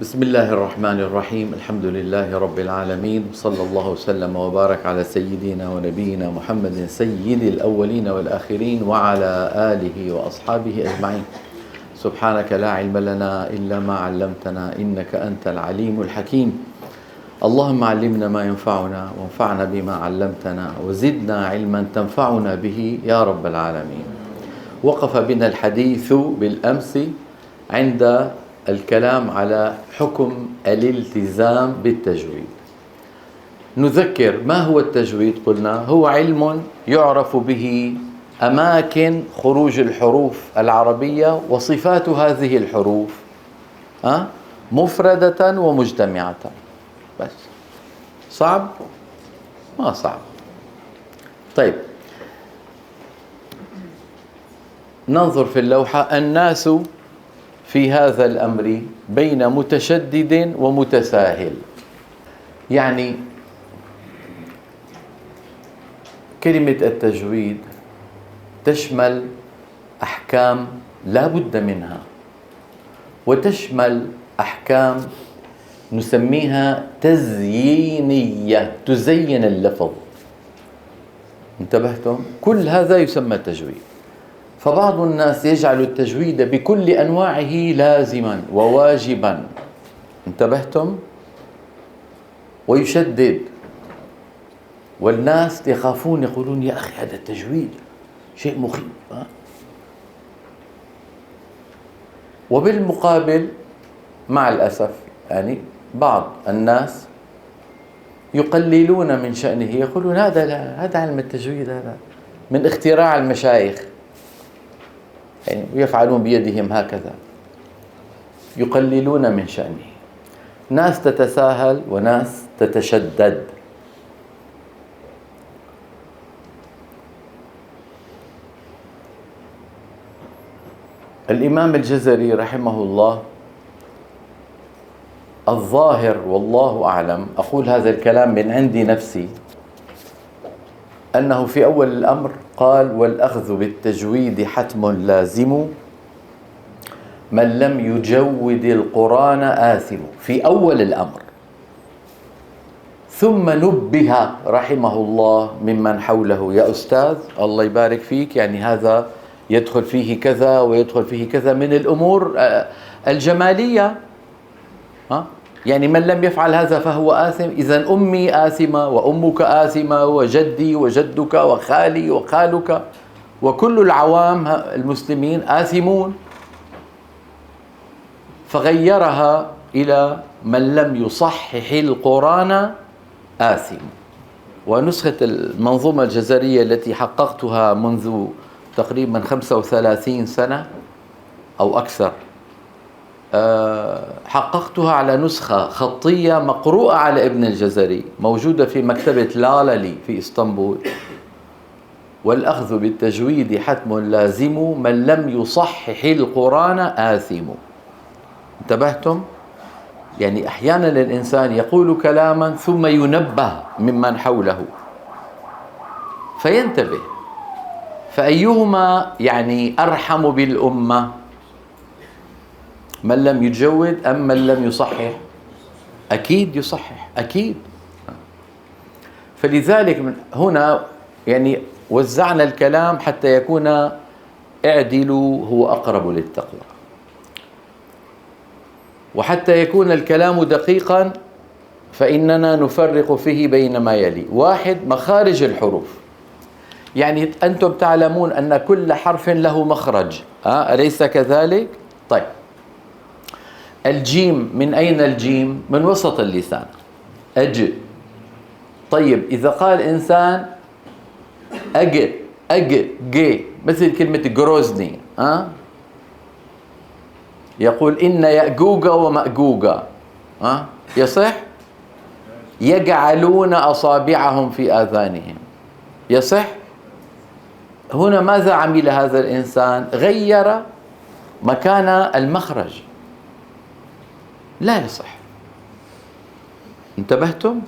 بسم الله الرحمن الرحيم. الحمد لله رب العالمين، صلى الله وسلم وبارك على سيدنا ونبينا محمد سيد الأولين والآخرين وعلى آله وأصحابه أجمعين. سبحانك لا علم لنا إلا ما علمتنا إنك أنت العليم الحكيم. اللهم علمنا ما ينفعنا وانفعنا بما علمتنا وزدنا علما تنفعنا به يا رب العالمين. وقف بنا الحديث بالأمس عند الكلام على حكم الالتزام بالتجويد. نذكر ما هو التجويد؟ قلنا هو علم يعرف به أماكن خروج الحروف العربية وصفات هذه الحروف مفردة ومجتمعة. بس صعب؟ ما صعب. طيب، ننظر في اللوحة. الناس في هذا الأمر بين متشدد ومتساهل. يعني كلمة التجويد تشمل أحكام لا بد منها، وتشمل أحكام نسميها تزيينية، تزين اللفظ. انتبهتم؟ كل هذا يسمى تجويد. فبعض الناس يجعل التجويد بكل أنواعه لازما وواجبا. انتبهتم؟ ويشدد، والناس يخافون، يقولون يا أخي هذا التجويد شيء مخيف. وبالمقابل مع الأسف يعني بعض الناس يقللون من شأنه، يقولون هذا لا، هذا علم التجويد هذا من اختراع المشايخ، يعني ويفعلون بيدهم هكذا، يقللون من شأنه. ناس تتساهل وناس تتشدد. الإمام الجزري رحمه الله، الظاهر والله أعلم، أقول هذا الكلام من عندي نفسي، أنه في أول الأمر قال: والأخذ بالتجويد حتم لازم، من لم يجود القرآن آثم. في أول الأمر. ثم نبه رحمه الله ممن حوله: يا أستاذ الله يبارك فيك، يعني هذا يدخل فيه كذا ويدخل فيه كذا من الأمور الجمالية. يعني من لم يفعل هذا فهو آثم. إذن أمي آثمة وأمك آثمة وجدي وجدك وخالي وخالك وكل العوام المسلمين آثمون. فغيرها إلى من لم يصحح القرآن آثم. ونسخة المنظومة الجزرية التي حققتها منذ تقريبا 35 سنة أو أكثر، حققتها على نسخة خطية مقروءة على ابن الجزري، موجودة في مكتبة لاللي في إسطنبول. والأخذ بالتجويد حتم لازم، من لم يصحح القرآن آثم. انتبهتم؟ يعني أحيانا الإنسان يقول كلاما ثم ينبه ممن حوله فينتبه. فأيهما يعني أرحم بالأمة؟ من لم يجود أم من لم يصحح؟ أكيد يصحح، أكيد. فلذلك من هنا يعني وزعنا الكلام حتى يكون اعدلوا هو أقرب للتقوى، وحتى يكون الكلام دقيقا فإننا نفرق فيه بين ما يلي: واحد، مخارج الحروف. يعني أنتم تعلمون أن كل حرف له مخرج، أليس كذلك؟ طيب، الجيم من أين الجيم؟ من وسط اللسان، أج. طيب، إذا قال إنسان أج أج جي، مثل كلمة جروزني، يقول إن يأجوج ومأجوج، يصح؟ يجعلون أصابعهم في آذانهم، يصح؟ هنا ماذا عمل هذا الإنسان؟ غير مكان المخرج، لا يصح. انتبهتم؟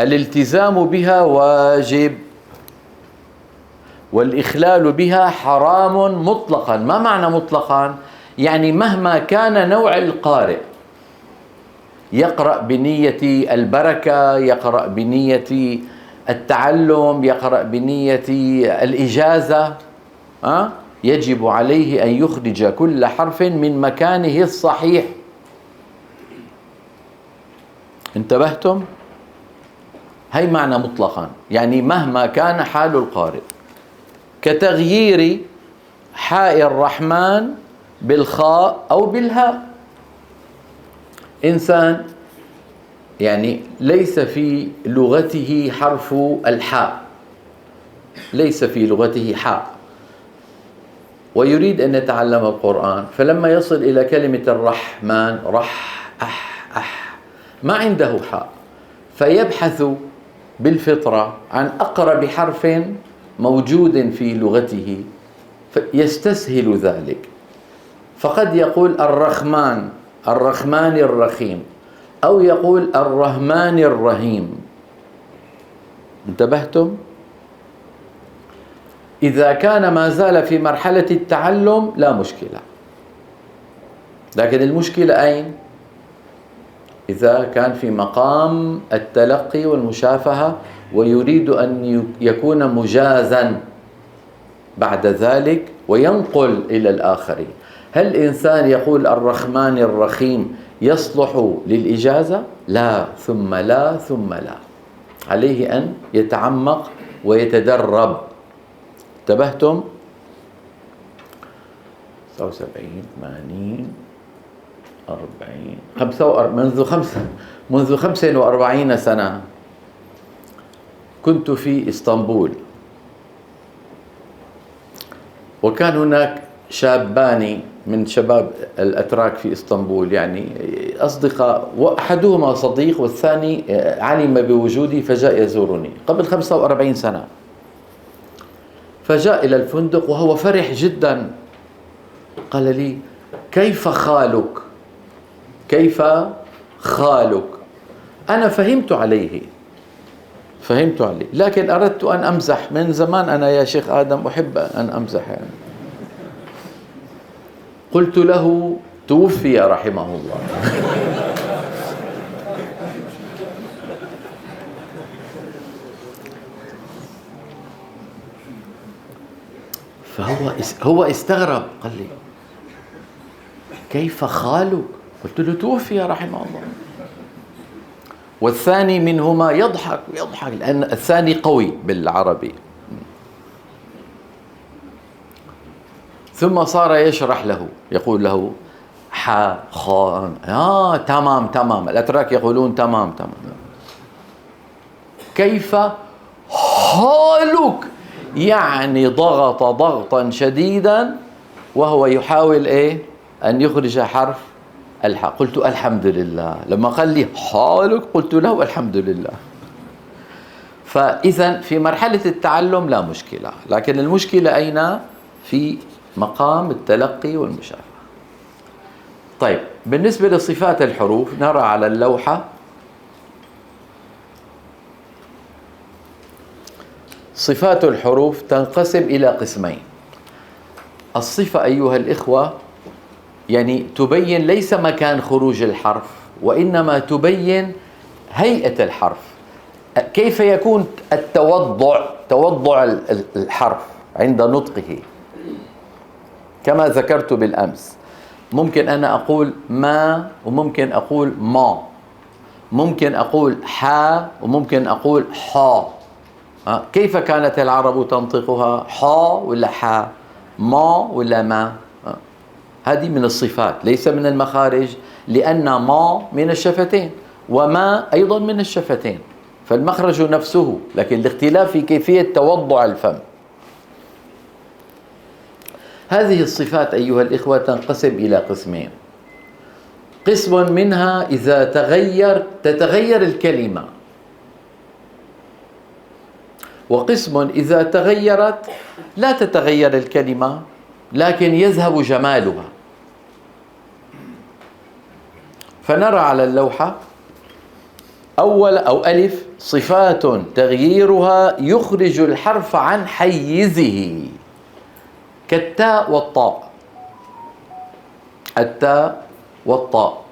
الالتزام بها واجب، والإخلال بها حرام مطلقا. ما معنى مطلقا؟ يعني مهما كان نوع القارئ، يقرأ بنية البركة، يقرأ بنية التعلم، يقرأ بنية الإجازة، يجب عليه أن يخرج كل حرف من مكانه الصحيح. انتبهتم؟ هي معنى مطلقا، يعني مهما كان حال القارئ، كتغيير حاء الرحمن بالخاء أو بالهاء. إنسان يعني ليس في لغته حرف الحاء، ليس في لغته حاء، ويريد أن يتعلم القرآن، فلما يصل إلى كلمة الرحمن ما عنده حاء، فيبحث بالفطرة عن أقرب حرف موجود في لغته فيستسهل ذلك، فقد يقول الرحمن الرخيم، أو يقول الرحمن الرحيم. انتبهتم؟ إذا كان ما زال في مرحلة التعلم لا مشكلة، لكن المشكلة أين؟ إذا كان في مقام التلقي والمشافهة ويريد أن يكون مجازا بعد ذلك وينقل إلى الآخرين. هل الإنسان يقول الرحمن الرحيم يصلح للإجازة؟ لا ثم لا ثم لا، عليه أن يتعمق ويتدرب. انتبهتم؟ 79 80 40 منذ 45 سنة كنت في إسطنبول، وكان هناك شابان من شباب الأتراك في إسطنبول، يعني أصدقاء، وأحدهما صديق والثاني علم بوجودي فجاء يزورني قبل 45 سنة. فجاء إلى الفندق وهو فرح جدا، قال لي كيف خالك؟ كيف خالك؟ أنا فهمت عليه، لكن أردت أن أمزح. من زمان أنا يا شيخ آدم أحب أن أمزح، يعني قلت له توفي رحمه الله. فهو استغرب، قال لي كيف خالك؟ قلت له توفي رحمه الله. والثاني منهما يضحك لأن الثاني قوي بالعربي. ثم صار يشرح له، يقول له حا خاء تمام، الأتراك يقولون تمام. كيف حالك؟ يعني ضغط ضغطا شديدا وهو يحاول أن يخرج حرف الحاء. قلت الحمد لله. لما قال لي حالك قلت له الحمد لله. فإذا في مرحلة التعلم لا مشكلة، لكن المشكلة أين؟ في مقام التلقي والمشافهة. طيب، بالنسبة لصفات الحروف نرى على اللوحة صفات الحروف تنقسم إلى قسمين. الصفة أيها الإخوة يعني تبين ليس مكان خروج الحرف، وإنما تبين هيئة الحرف، كيف يكون توضع الحرف عند نطقه. كما ذكرت بالأمس، ممكن أنا أقول ما وممكن أقول ما، ممكن أقول حا وممكن أقول حا. كيف كانت العرب تنطقها؟ حا ولا حا؟ ما ولا ما؟ هذه من الصفات ليس من المخارج، لأن ما من الشفتين وما أيضا من الشفتين، فالمخرج نفسه، لكن الاختلاف في كيفية توضع الفم. هذه الصفات أيها الإخوة تنقسم إلى قسمين. قسم منها إذا تتغير الكلمة، وقسم إذا تغيرت لا تتغير الكلمة لكن يذهب جمالها. فنرى على اللوحة ألف صفات تغييرها يخرج الحرف عن حيزه، كالتاء والطاء. التاء والطاء.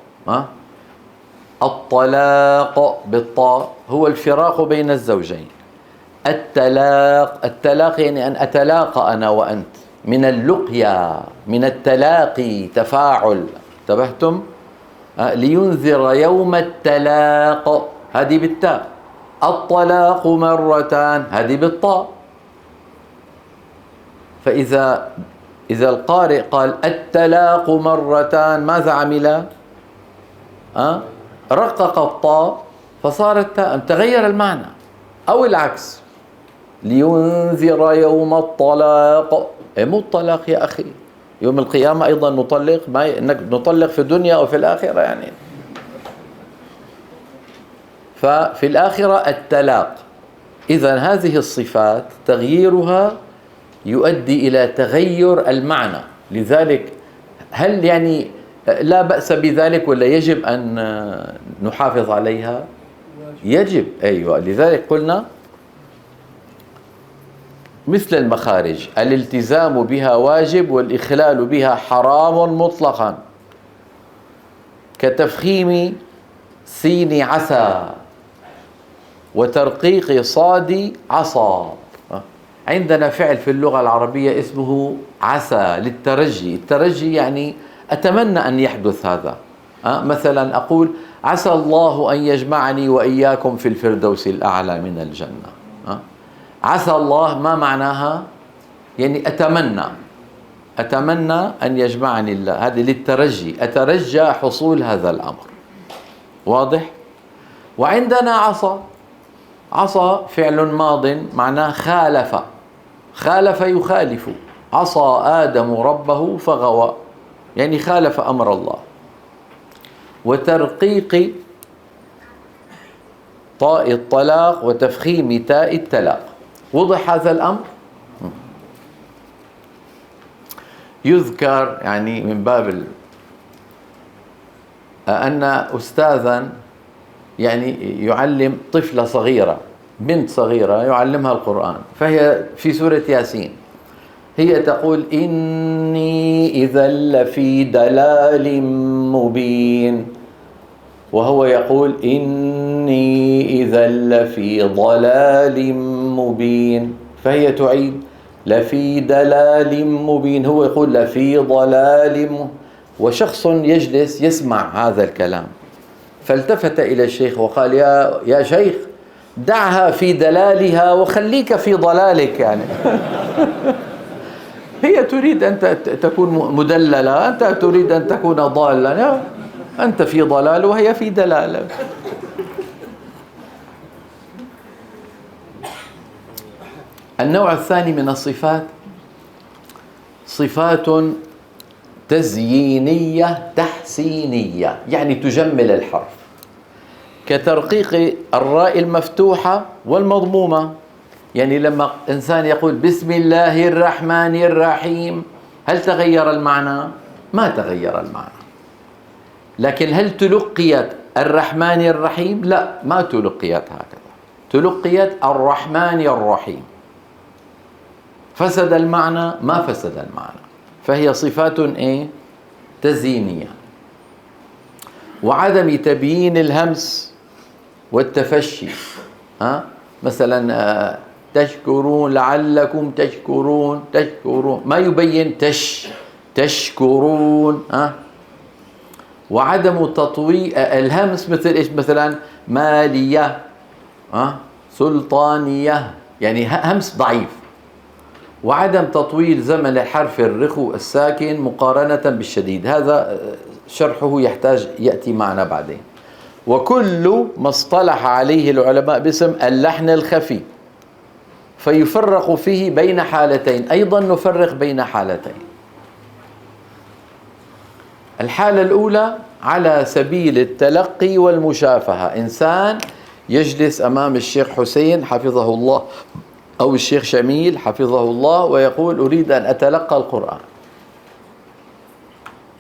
الطلاق بالطاء هو الفراق بين الزوجين. التلاق يعني أن أتلاقى أنا وأنت، من اللقيا، من التلاقي، تفاعل. انتبهتم؟ لينذر يوم التلاق، هذه بالتاء. الطلاق مرتان، هذه بالطاء. فإذا القارئ قال التلاق مرتان، ماذا عمل؟ رقق الطاء فصارت تاء، تغير المعنى. أو العكس، لينذر يوم الطلاق، مو الطلاق يا أخي، يوم القيامة أيضا نطلق، ما نطلق في الدنيا أو في الآخرة يعني. ففي الآخرة التلاق. إذن هذه الصفات تغييرها يؤدي إلى تغير المعنى. لذلك هل يعني لا بأس بذلك ولا يجب أن نحافظ عليها؟ يجب، أيوة. لذلك قلنا مثل المخارج، الالتزام بها واجب والإخلال بها حرام مطلقا، كتفخيم سين عسى وترقيق صاد عصا. عندنا فعل في اللغة العربية اسمه عسى للترجي. الترجي يعني أتمنى أن يحدث هذا. مثلا أقول عسى الله أن يجمعني وإياكم في الفردوس الأعلى من الجنة. عسى الله ما معناها؟ يعني أتمنى أن يجمعني الله، هذه للترجي، أترجى حصول هذا الأمر. واضح؟ وعندنا عصى فعل ماض معناه خالف يخالف. عصى آدم ربه فغوى، يعني خالف أمر الله. وترقيق طاء الطلاق وتفخيم تاء التلاق. وضح هذا الأمر؟ يذكر يعني من باب أن أستاذا يعني يعلم طفلة صغيرة، بنت صغيرة يعلمها القرآن، فهي في سورة ياسين، هي تقول إني إذا لفي ضلال مبين، وهو يقول إني إذا لفي ضلال مبين، فهي تعيد لفي ضلال مبين، هو يقول لفي ضلال وشخص يجلس يسمع هذا الكلام، فالتفت إلى الشيخ وقال يا شيخ دعها في دلالها وخليك في ضلالك يعني. هي تريد أن تكون مدللة، أنت تريد أن تكون ضالا، أنت في ضلال وهي في دلالة. النوع الثاني من الصفات صفات تزيينية تحسينية، يعني تجمل الحرف، كترقيق الراء المفتوحة والمضمومة. يعني لما إنسان يقول بسم الله الرحمن الرحيم، هل تغير المعنى؟ ما تغير المعنى. لكن هل تلقيت الرحمن الرحيم؟ لا، ما تلقيت هكذا، تلقيت الرحمن الرحيم. فسد المعنى؟ ما فسد المعنى. فهي صفات تزيينية. وعدم تبيين الهمس والتفشي. مثلا تشكرون لعلكم تشكرون، ما يبين تشكرون. وعدم تطويل الهمس مثل ايش؟ مثلا مالية، سلطانية، يعني همس ضعيف. وعدم تطويل زمن الحرف الرخو الساكن مقارنة بالشديد، هذا شرحه يحتاج يأتي معنا بعدين. وكل ما اصطلح عليه العلماء باسم اللحن الخفي، فيفرق فيه بين حالتين، أيضا نفرق بين حالتين. الحالة الأولى على سبيل التلقي والمشافهة، إنسان يجلس أمام الشيخ حسين حفظه الله أو الشيخ شميل حفظه الله ويقول أريد أن أتلقى القرآن.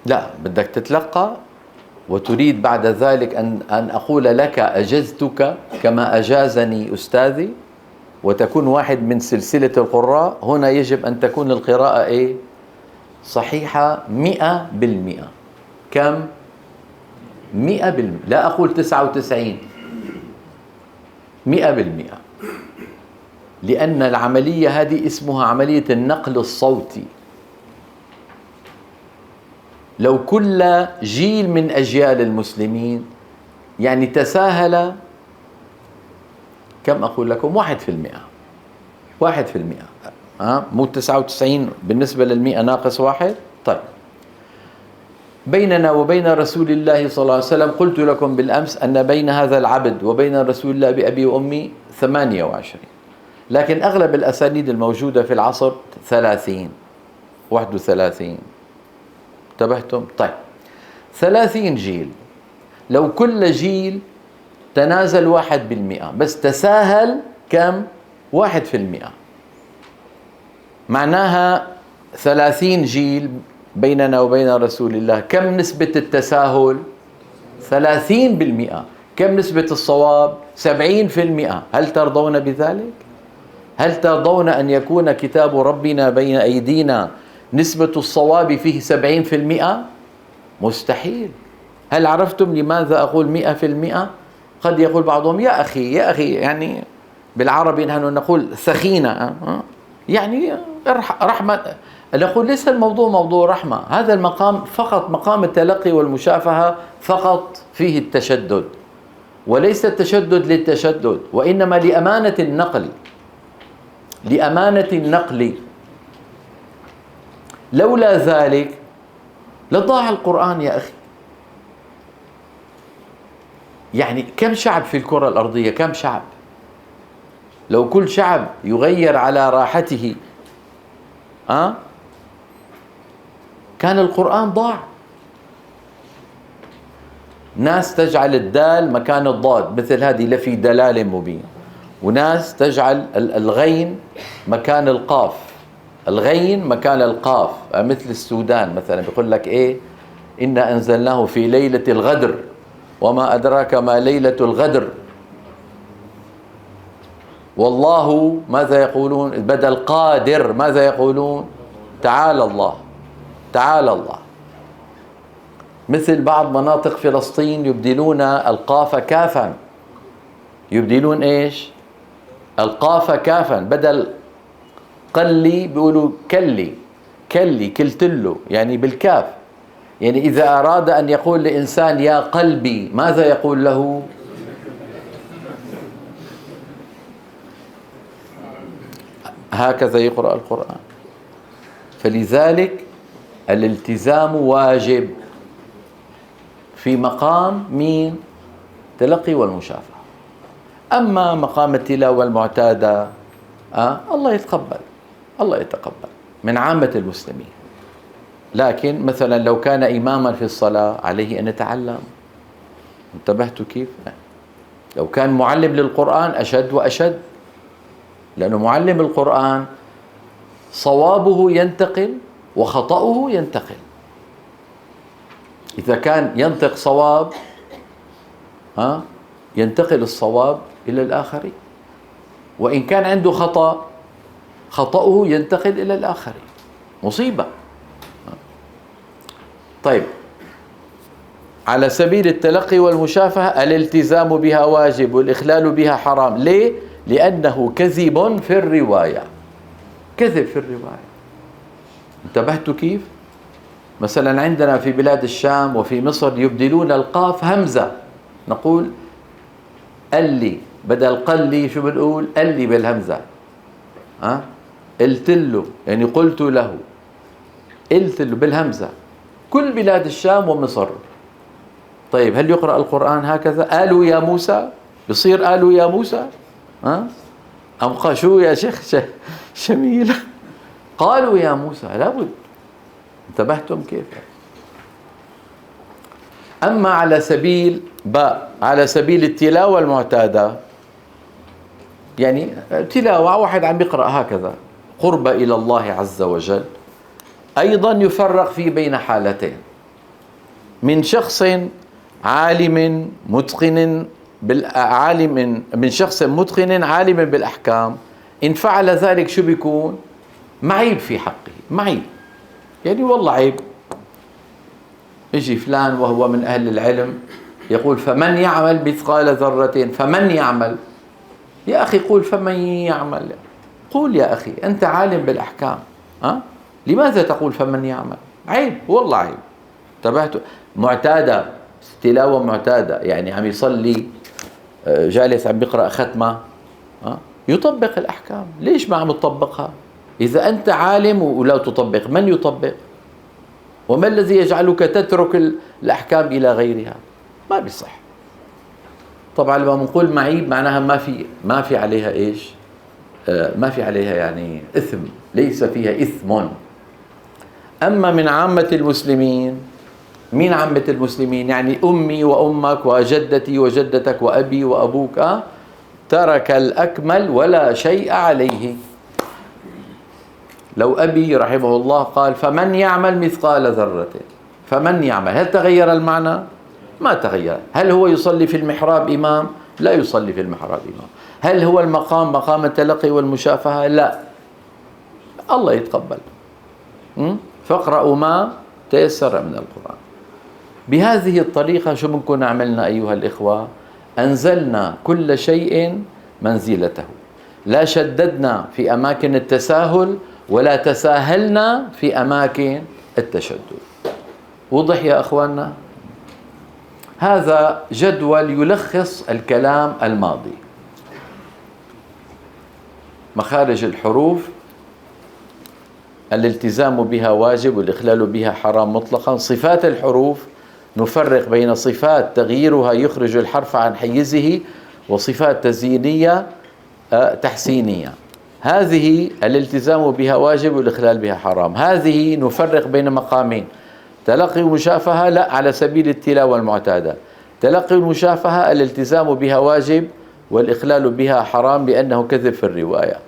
لا، بدك تتلقى وتريد بعد ذلك أن أقول لك أجزتك كما أجازني أستاذي، وتكون واحد من سلسلة القراء. هنا يجب أن تكون القراءة صحيحة 100%. كم؟ 100%. لا أقول 99، 100%. لأن العملية هذه اسمها عملية النقل الصوتي. لو كل جيل من أجيال المسلمين يعني تساهل، كم أقول لكم؟ 1%. 1%. مو 99 بالنسبة للمئة ناقص 1. طيب، بيننا وبين رسول الله صلى الله عليه وسلم، قلت لكم بالأمس أن بين هذا العبد وبين رسول الله بأبي وأمي 28، لكن أغلب الأسانيد الموجودة في العصر 30، 31. انتبهتم؟ طيب، 30 جيل. لو كل جيل تنازل 1%، بس تساهل كم؟ 1%. معناها 30 جيل بيننا وبين رسول الله، كم نسبة التساهل؟ 30%. كم نسبة الصواب؟ 70%. هل ترضون بذلك؟ هل ترضون أن يكون كتاب ربنا بين أيدينا نسبة الصواب فيه 70%؟ مستحيل. هل عرفتم لماذا أقول 100%؟ قد يقول بعضهم يا أخي يعني بالعربي نحن نقول سخينة، يعني رحمة. نقول ليس الموضوع موضوع رحمة، هذا المقام فقط مقام التلقي والمشافهة فقط فيه التشدد، وليس التشدد للتشدد، وإنما لأمانة النقل، لأمانة النقل. لولا ذلك لضاع القرآن يا أخي. يعني كم شعب في الكرة الأرضية؟ كم شعب؟ لو كل شعب يغير على راحته كان القرآن ضاع. ناس تجعل الدال مكان الضاد، مثل هذه لفي دلال مبين، وناس تجعل الغين مكان القاف، الغين مكان القاف، مثل السودان مثلا بيقول لك إيه؟ إنا أنزلناه في ليلة الغدر وما أدراك ما ليلة الغدر. والله ماذا يقولون؟ بدل قادر ماذا يقولون؟ تعالى الله، تعالى الله. مثل بعض مناطق فلسطين يبدلون القاف كافا، يبدلون ايش؟ القاف كافا، بدل قلي بيقولوا كلي، كلي كلتله، يعني بالكاف. يعني إذا أراد أن يقول لإنسان يا قلبي ماذا يقول له؟ هكذا يقرأ القرآن. فلذلك الالتزام واجب في مقام مين؟ تلقي والمشافهة. أما مقام التلاوة المعتادة الله يتقبل، الله يتقبل من عامة المسلمين. لكن مثلا لو كان إماما في الصلاة عليه أن يتعلم. انتبهتوا كيف؟ لو كان معلم للقرآن أشد وأشد، لأنه معلم القرآن صوابه ينتقل وخطأه ينتقل. إذا كان ينطق صواب ينتقل الصواب إلى الآخرين، وإن كان عنده خطأ خطأه ينتقل إلى الآخرين. مصيبة. طيب، على سبيل التلقي والمشافهة الالتزام بها واجب والإخلال بها حرام. ليه؟ لأنه كذب في الرواية، كذب في الرواية. انتبهتوا كيف؟ مثلا عندنا في بلاد الشام وفي مصر يبدلون القاف همزة، نقول ألي بدل قلي، شو بنقول؟ ألي بالهمزة. قلت له، يعني قلت له، قلت له بالهمزة. كل بلاد الشام ومصر. طيب، هل يقرأ القرآن هكذا؟ قالوا يا موسى، بصير قالوا يا موسى؟ أم شو يا شيخ شميلة؟ قالوا يا موسى، لابد. انتبهتم كيف؟ أما على سبيل التلاوة المعتادة، يعني تلاوة واحد عم يقرأ هكذا قرب إلى الله عز وجل، أيضا يفرق في بين حالتين: من شخص عالم متقن من شخص متقن عالم بالأحكام، إن فعل ذلك شو بيكون؟ معيب في حقه، معيب، يعني والله عيب، يجي فلان وهو من أهل العلم يقول فمن يعمل مثقال ذرة، فمن يعمل. يا أخي قول فمن يعمل، قول يا أخي أنت عالم بالأحكام، لماذا تقول فمن يعمل؟ عيب، والله عيب. انتبهتوا؟ معتادة، تلاوة معتادة، يعني عم يصلي جالس عم بيقرأ ختمة، يطبق الأحكام. ليش ما عم تطبقها؟ إذا أنت عالم ولا تطبق، من يطبق؟ وما الذي يجعلك تترك الأحكام إلى غيرها؟ ما بيصح. طبعا لما نقول معيب معناها ما في عليها إيش؟ ما في عليها يعني إثم، ليس فيها إثم. أما من عامة المسلمين، مين عامة المسلمين؟ يعني أمي وأمك وجدتي وجدتك وأبي وأبوك، ترك الأكمل ولا شيء عليه. لو أبي رحمه الله قال فمن يعمل مثقال ذرة، فمن يعمل، هل تغير المعنى؟ ما تغير. هل هو يصلي في المحراب إمام؟ لا يصلي في المحراب إمام. هل هو المقام مقام التلقي والمشافهة؟ لا. الله يتقبل. فاقرأوا ما تيسر من القرآن. بهذه الطريقة شو بنكون عملنا أيها الإخوة؟ أنزلنا كل شيء منزلته، لا شددنا في أماكن التساهل ولا تساهلنا في أماكن التشدد. وضح يا أخواننا؟ هذا جدول يلخص الكلام الماضي. مخارج الحروف الالتزام بها واجب والإخلال بها حرام مطلقا. صفات الحروف نفرق بين صفات تغييرها يخرج الحرف عن حيزه وصفات تزيينية تحسينية. هذه الالتزام بها واجب والإخلال بها حرام. هذه نفرق بين مقامين: تلقي ومشافهة لا على سبيل التلاوة المعتادة. تلقي المشافهة الالتزام بها واجب والإخلال بها حرام لأنه كذب في الرواية.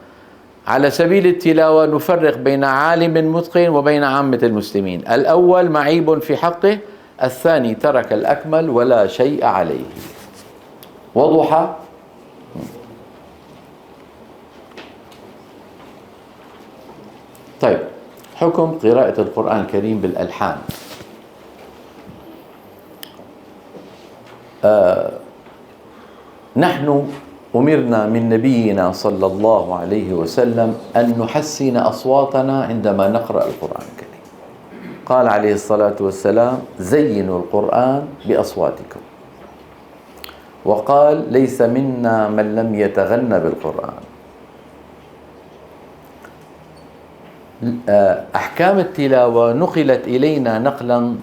على سبيل التلاوة نفرق بين عالم متقن وبين عامة المسلمين. الأول معيب في حقه، الثاني ترك الأكمل ولا شيء عليه. وضح؟ طيب، حكم قراءة القرآن الكريم بالألحان. نحن أمرنا من نبينا صلى الله عليه وسلم أن نحسن أصواتنا عندما نقرأ القرآن الكريم. قال عليه الصلاة والسلام: زينوا القرآن بأصواتكم. وقال: ليس منا من لم يتغنى بالقرآن. أحكام التلاوة نقلت إلينا نقلا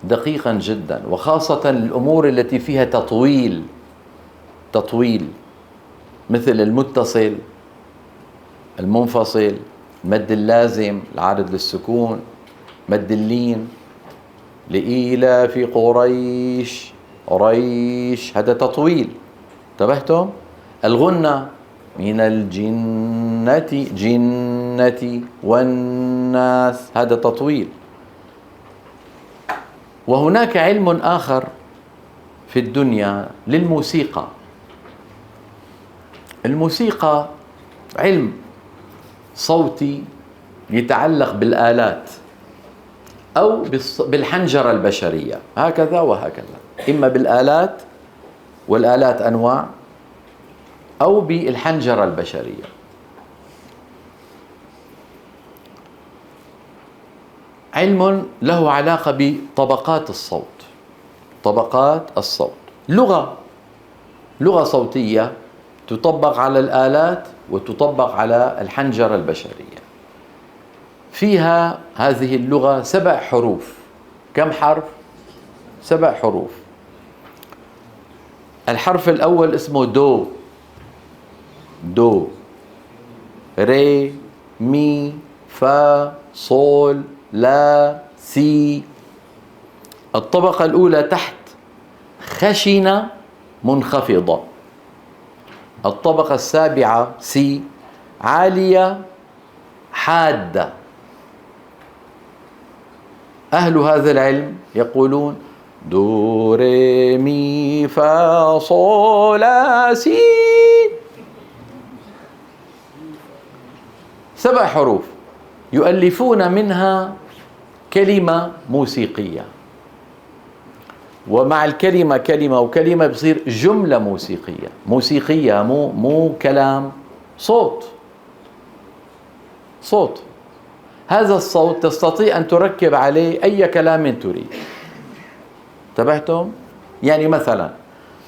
دقيقا جدا، وخاصة الأمور التي فيها تطويل مثل المتصل، المنفصل، المد اللازم، العارض للسكون، مد اللين، لإيلاف قريش، هذا تطويل. انتبهتم؟ الغنة من الجنة، جنة، والناس، هذا تطويل. وهناك علم آخر في الدنيا للموسيقى. الموسيقى علم صوتي يتعلق بالآلات أو بالحنجرة البشرية، هكذا وهكذا، إما بالآلات، والآلات أنواع، أو بالحنجرة البشرية. علم له علاقة بطبقات الصوت، طبقات الصوت. لغة صوتية تطبق على الآلات وتطبق على الحنجرة البشرية. فيها هذه اللغة 7 حروف. كم حرف؟ 7 حروف. الحرف الأول اسمه دو، ري، مي، فا، صول، لا، سي. الطبقة الأولى تحت خشنة منخفضة. الطبقة السابعة سي، عالية حادة. أهل هذا العلم يقولون دو ري مي فا صول لا سي، 7 حروف يؤلفون منها كلمة موسيقية. ومع الكلمة كلمة وكلمة بصير جملة موسيقية. موسيقية مو كلام، صوت. صوت. هذا الصوت تستطيع أن تركب عليه أي كلام تريد. انتبهتم؟ يعني مثلا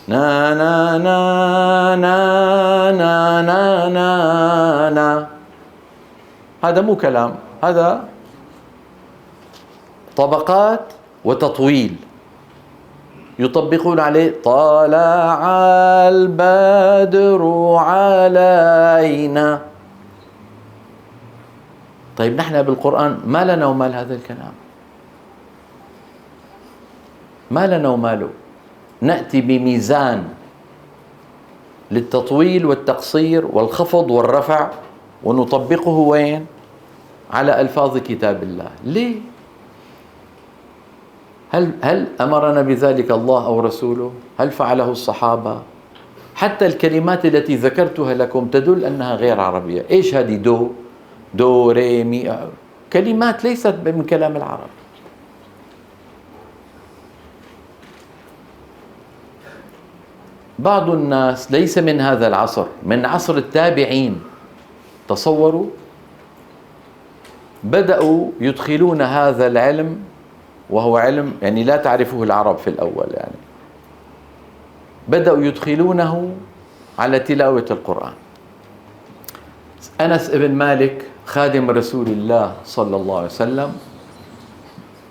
نا نا نا نا نا نا نا نا، هذا مو كلام، هذا طبقات وتطويل يطبقون عليه. طلع البدر علينا. طيب نحن بالقرآن ما لنا ومال هذا الكلام، ما لنا وماله. نأتي بميزان للتطويل والتقصير والخفض والرفع ونطبقه وين؟ على ألفاظ كتاب الله. ليه؟ هل أمرنا بذلك الله أو رسوله؟ هل فعله الصحابة؟ حتى الكلمات التي ذكرتها لكم تدل أنها غير عربية. إيش هذه؟ دو ري مي، كلمات ليست من كلام العرب. بعض الناس ليس من هذا العصر، من عصر التابعين، تصوروا، بدأوا يدخلون هذا العلم، وهو علم يعني لا تعرفه العرب في الأول، يعني بدأوا يدخلونه على تلاوة القرآن. أنس بن مالك خادم رسول الله صلى الله عليه وسلم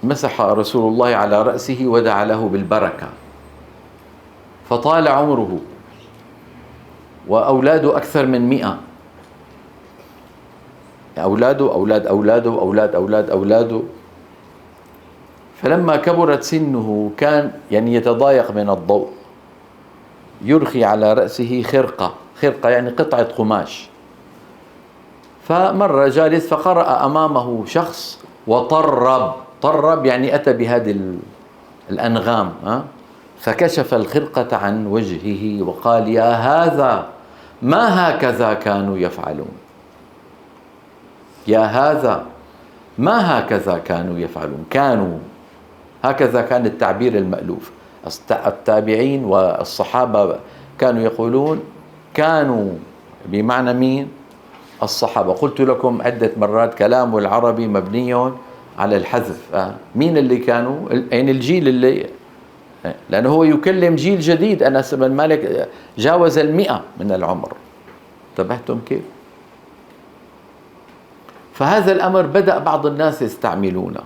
مسح رسول الله على رأسه ودعا له بالبركة، فطال عمره وأولاده أكثر من 100، أولاده أولاد أولاده أولاد أولاد أولاده. فلما كبرت سنه كان يعني يتضايق من الضوء، يرخي على رأسه خرقة يعني قطعة قماش. فمر جالس فقرأ أمامه شخص وطرب يعني أتى بهذه الأنغام، فكشف الخرقة عن وجهه وقال: يا هذا ما هكذا كانوا يفعلون، يا هذا ما هكذا كانوا يفعلون. كانوا هكذا كان التعبير المألوف. التابعين والصحابة كانوا يقولون كانوا بمعنى مين؟ الصحابة. قلت لكم عدة مرات كلام العربي مبني على الحذف. مين اللي كانوا؟ يعني الجيل اللي، لأنه هو يكلم جيل جديد. أنس بن مالك جاوز 100 من العمر. انتبهتم كيف؟ فهذا الأمر بدأ بعض الناس يستعملونه.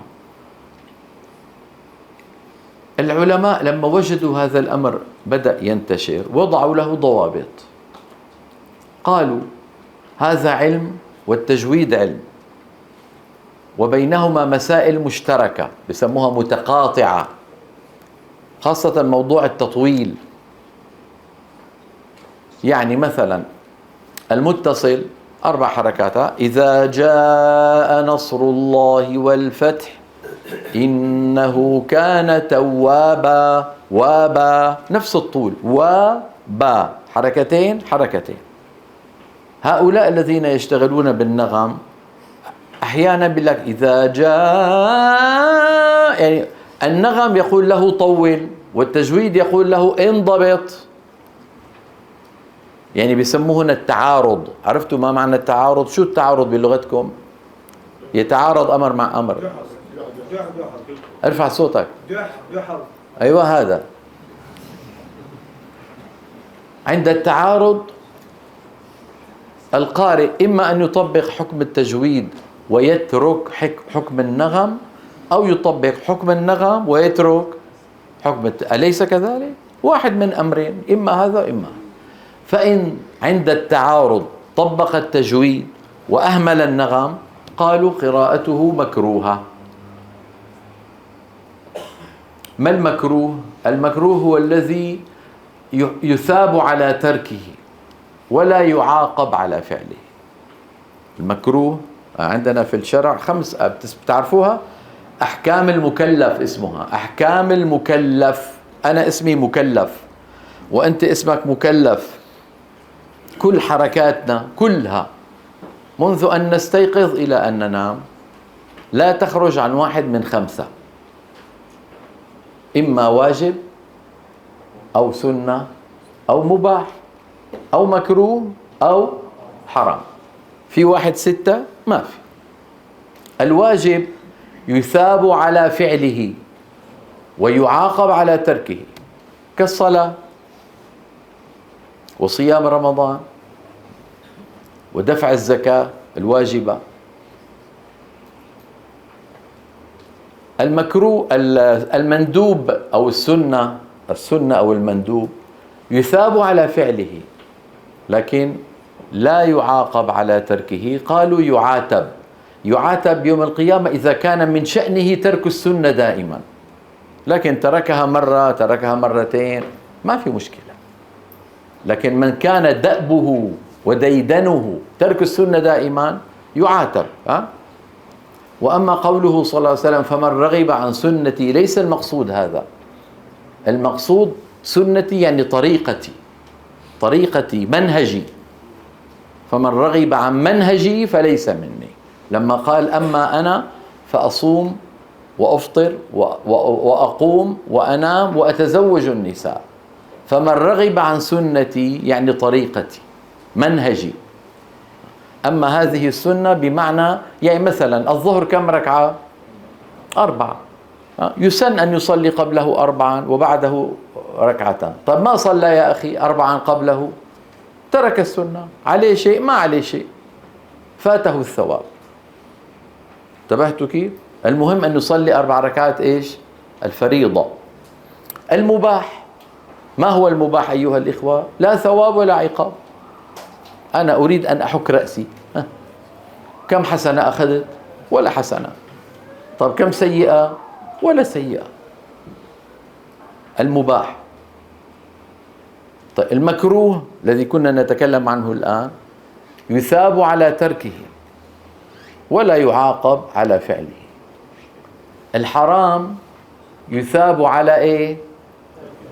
العلماء لما وجدوا هذا الأمر بدأ ينتشر وضعوا له ضوابط. قالوا: هذا علم والتجويد علم، وبينهما مسائل مشتركة بسموها متقاطعة، خاصة موضوع التطويل. يعني مثلا المتصل 4 حركات: إذا جاء نصر الله والفتح إنه كان توابا. وابا نفس الطول، وبا حركتين. هؤلاء الذين يشتغلون بالنغم أحيانا بيقول لك إذا جاء، يعني النغم يقول له طول والتجويد يقول له انضبط. يعني بيسموه هنا التعارض. عرفتوا ما معنى التعارض؟ شو التعارض بلغتكم؟ يتعارض أمر مع أمر. ارفع صوتك. أيوة هذا. عند التعارض القارئ إما أن يطبق حكم التجويد ويترك حكم النغم، أو يطبق حكم النغم ويترك حكم أليس كذلك؟ واحد من أمرين، إما هذا إما. فإن عند التعارض طبق التجويد وأهمل النغم قالوا قراءته مكروهة. ما المكروه؟ المكروه هو الذي يثاب على تركه ولا يعاقب على فعله. المكروه عندنا في الشرع 5 بتعرفوها، أحكام المكلف اسمها أحكام المكلف. أنا اسمي مكلف وأنت اسمك مكلف. كل حركاتنا كلها منذ أن نستيقظ إلى أن ننام لا تخرج عن 1 من 5: إما واجب أو سنة أو مباح أو مكروه أو حرام. في واحد ستة؟ ما في. الواجب يثاب على فعله ويعاقب على تركه، كالصلاة وصيام رمضان ودفع الزكاة الواجبة. المكروه المندوب أو السنة أو المندوب يثاب على فعله لكن لا يعاقب على تركه. قالوا يعاتب يوم القيامة إذا كان من شأنه ترك السنة دائما، لكن تركها مرة تركها مرتين ما في مشكلة. لكن من كان دأبه وديدنه ترك السنة دائما يعاتب. وأما قوله صلى الله عليه وسلم فمن رغب عن سنتي، ليس المقصود هذا. المقصود سنتي يعني طريقتي منهجي. فمن رغب عن منهجي فليس مني. لما قال أما أنا فأصوم وأفطر وأقوم وأنام وأتزوج النساء. فمن رغب عن سنتي يعني طريقتي منهجي. أما هذه السنة بمعنى يعني مثلا الظهر كم ركعة؟ 4. يسن أن يصلي قبله 4 وبعده 2. طب ما صلى يا أخي 4 قبله، ترك السنة، عليه شيء؟ ما عليه شيء، فاته الثواب. انتبهتوا كيف؟ المهم أن يصلي 4 ركعات إيش؟ الفريضة. المباح، ما هو المباح أيها الإخوة؟ لا ثواب ولا عقاب. أنا أريد أن أحك رأسي، كم حسنة أخذت؟ ولا حسنة. طب كم سيئة؟ ولا سيئة. المباح. طيب المكروه الذي كنا نتكلم عنه الآن يثاب على تركه ولا يعاقب على فعله. الحرام يثاب على إيه؟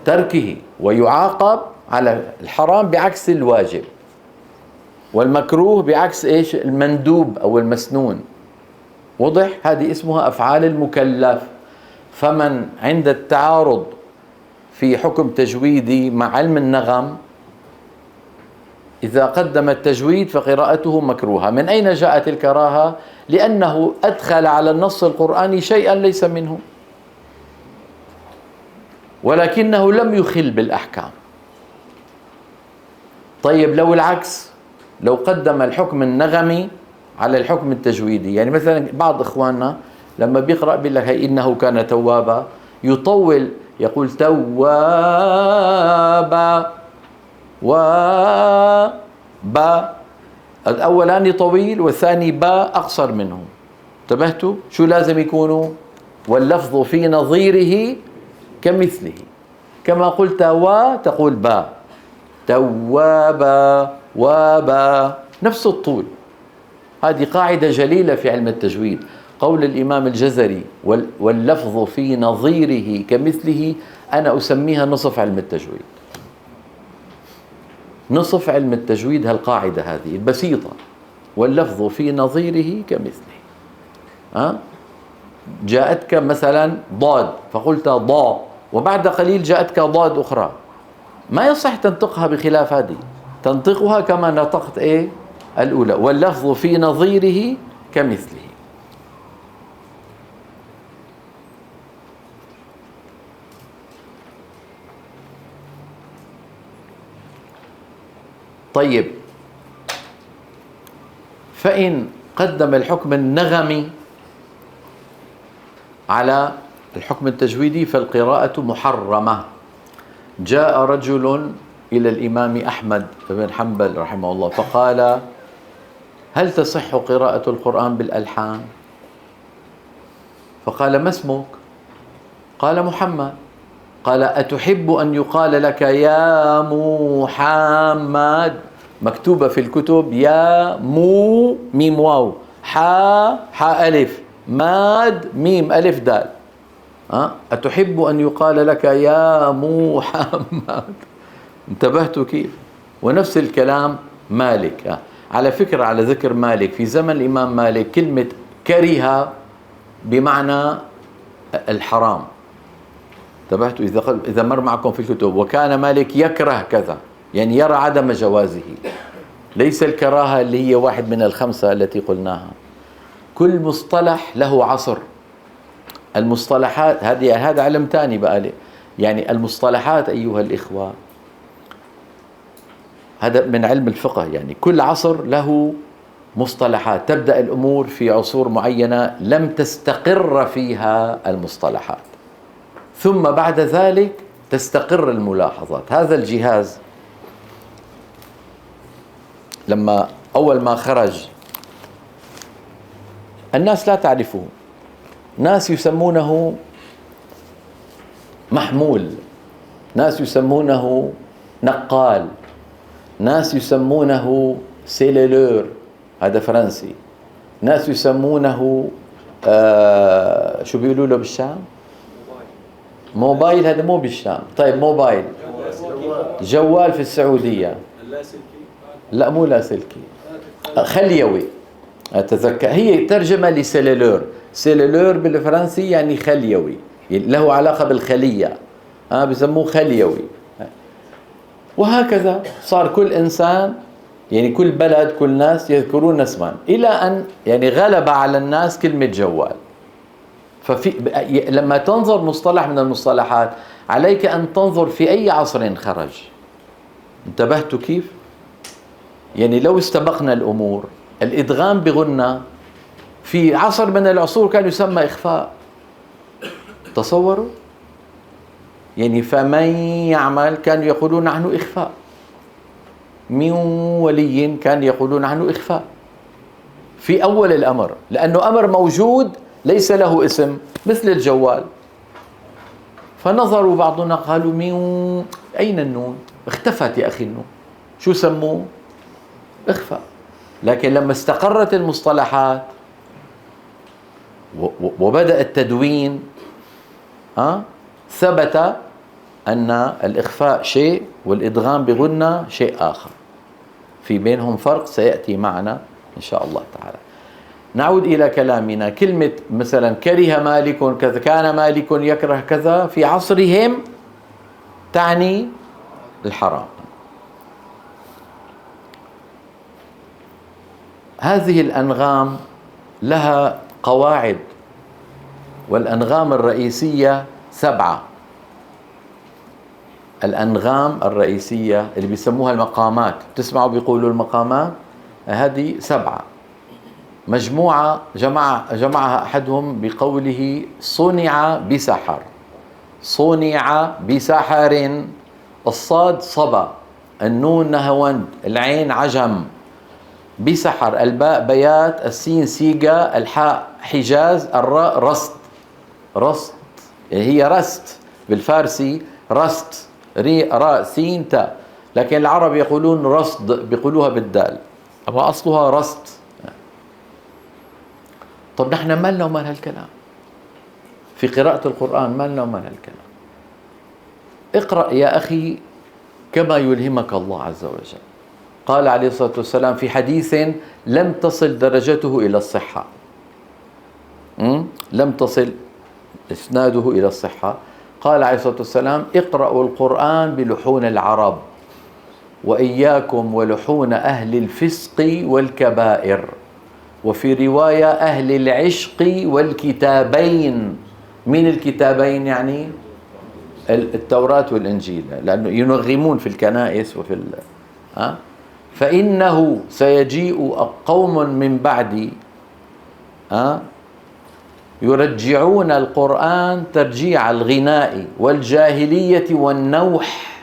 تركه ويعاقب على الحرام بعكس الواجب، والمكروه بعكس إيش؟ المندوب أو المسنون. وضح؟ هذه اسمها أفعال المكلف. فمن عند التعارض في حكم تجويدي مع علم النغم إذا قدم التجويد فقراءته مكروهة. من أين جاءت الكراهة؟ لأنه أدخل على النص القرآني شيئا ليس منه، ولكنه لم يخل بالأحكام. طيب لو العكس، لو قدم الحكم النغمي على الحكم التجويدي، يعني مثلا بعض إخواننا لما بيقرأ بيقول لك إنه كان توابا، يطول يقول توابا وبا، الأولاني طويل والثاني با أقصر منه. انتبهتوا؟ شو لازم يكونوا؟ واللفظ في نظيره كمثله. كما قلت تقول با، توابا وبا، نفس الطول. هذه قاعدة جليلة في علم التجويد. قول الإمام الجزري واللفظ في نظيره كمثله، أنا أسميها نصف علم التجويد. نصف علم التجويد هالقاعدة هذه البسيطة، واللفظ في نظيره كمثله. جاءتك مثلا ضاد فقلت ضا، وبعد قليل جاءتك ضاد أخرى، ما يصح تنطقها بخلاف هذه، تنطقها كما نطقت إيه الأولى، واللفظ في نظيره كمثله. طيب فإن قدم الحكم النغمي على الحكم التجويدي فالقراءة محرمة. جاء رجل إلى الإمام أحمد بن حنبل رحمه الله فقال: هل تصح قراءة القرآن بالألحان؟ فقال: ما اسمك؟ قال: محمد. قال: أتحب أن يقال لك يا محمد؟ مكتوبة في الكتب يا مو ميم واو، حاء ألف، ماد ميم ألف دال. أتحب أن يقال لك يا محمد؟ انتبهتوا كيف؟ ونفس الكلام مالك. على فكرة، على ذكر مالك، في زمن الإمام مالك كلمة كره بمعنى الحرام. انتبهتوا؟ إذا مر معكم في الكتب وكان مالك يكره كذا، يعني يرى عدم جوازه، ليس الكراهة اللي هي واحد من الخمسة التي قلناها. كل مصطلح له عصر. المصطلحات هذا علم ثاني بقى، يعني المصطلحات أيها الإخوة هذا من علم الفقه، يعني كل عصر له مصطلحات. تبدأ الأمور في عصور معينة لم تستقر فيها المصطلحات، ثم بعد ذلك تستقر الملاحظات. هذا الجهاز لما أول ما خرج الناس لا تعرفه، ناس يسمونه محمول، ناس يسمونه نقال، ناس يسمونه سيلولور، هذا فرنسي، ناس يسمونه شو بيقولوا له بالشام؟ موبايل. هذا مو بالشام. طيب موبايل، جوال في السعودية، لا مو لاسلكي، خليوي. أتذكر هي ترجمة لسيلولور. سيلولور بالفرنسي يعني خليوي، له علاقة بالخلية، بسموه خليوي. وهكذا صار كل إنسان، يعني كل بلد، كل ناس يذكرون اسما، إلى أن يعني غلب على الناس كلمة جوال. لما تنظر مصطلح من المصطلحات عليك أن تنظر في أي عصر خرج. انتبهتوا كيف؟ يعني لو استبقنا الأمور، الإدغام بغنى في عصر من العصور كان يسمى إخفاء. تصوروا؟ يعني فمن يعمل كانوا يقولون عنه إخفاء، من ولي كان يقولون عنه إخفاء في أول الأمر، لأنه أمر موجود ليس له اسم مثل الجوال. فنظروا بعضنا قالوا من أين النون؟ اختفت يا أخي النون، شو سموه؟ إخفاء. لكن لما استقرت المصطلحات وبدأ التدوين ثبت أن الإخفاء شيء والإدغام بغنى شيء آخر، في بينهم فرق سيأتي معنا إن شاء الله تعالى. نعود إلى كلامنا. كلمة مثلا كره مالك كذا، كان مالك يكره كذا، في عصرهم تعني الحرام. هذه الأنغام لها قواعد، والأنغام الرئيسية 7. الأنغام الرئيسية اللي بيسموها المقامات، تسمعوا بيقولوا المقامات، هذه 7. مجموعة جمعها أحدهم بقوله صنع بسحر. صنع بسحر، الصاد صبا، النون نهوند، العين عجم. بسحر، الباء بيات، السين سيجا، الحاء حجاز، الراء رست. رست يعني هي رست بالفارسي، رست، ري راء سين تاء، لكن العرب يقولون رصد، بيقولوها بالدال، أما أصلها رست. طب نحن ما لنا ومال هالكلام في قراءة القرآن؟ ما لنا ومال هالكلام. اقرأ يا أخي كما يلهمك الله عز وجل. قال عليه الصلاة والسلام في حديث لم تصل درجته إلى الصحة، لم تصل إسناده إلى الصحة، قال عليه الصلاة والسلام اقرأوا القرآن بلحون العرب وإياكم ولحون أهل الفسق والكبائر، وفي رواية أهل العشق والكتابين. من الكتابين؟ يعني التوراة والإنجيل، لأنه ينغمون في الكنائس وفي فإنه سيجيء قوم من بعدي يرجعون القرآن ترجيع الغناء والجاهلية والنوح،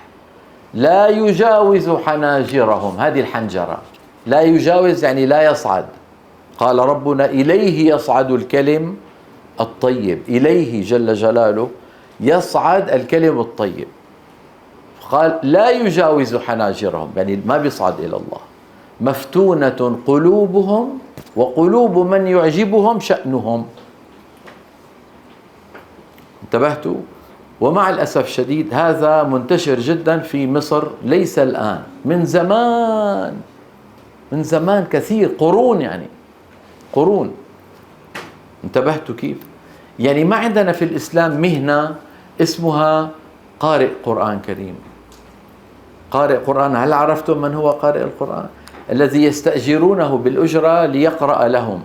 لا يجاوز حناجرهم. هذه الحنجرة لا يجاوز يعني لا يصعد. قال ربنا إليه يصعد الكلم الطيب، إليه جل جلاله يصعد الكلم الطيب. قال لا يجاوز حناجرهم، يعني ما بيصعد إلى الله. مفتونة قلوبهم وقلوب من يعجبهم شأنهم. انتبهتوا؟ ومع الأسف الشديد هذا منتشر جدا في مصر، ليس الآن، من زمان، من زمان كثير، قرون، يعني قرون. انتبهتوا كيف؟ يعني ما عندنا في الإسلام مهنة اسمها قارئ قرآن كريم. قارئ قرآن، هل عرفتم من هو قارئ القرآن؟ الذي يستأجرونه بالأجرة ليقرأ لهم،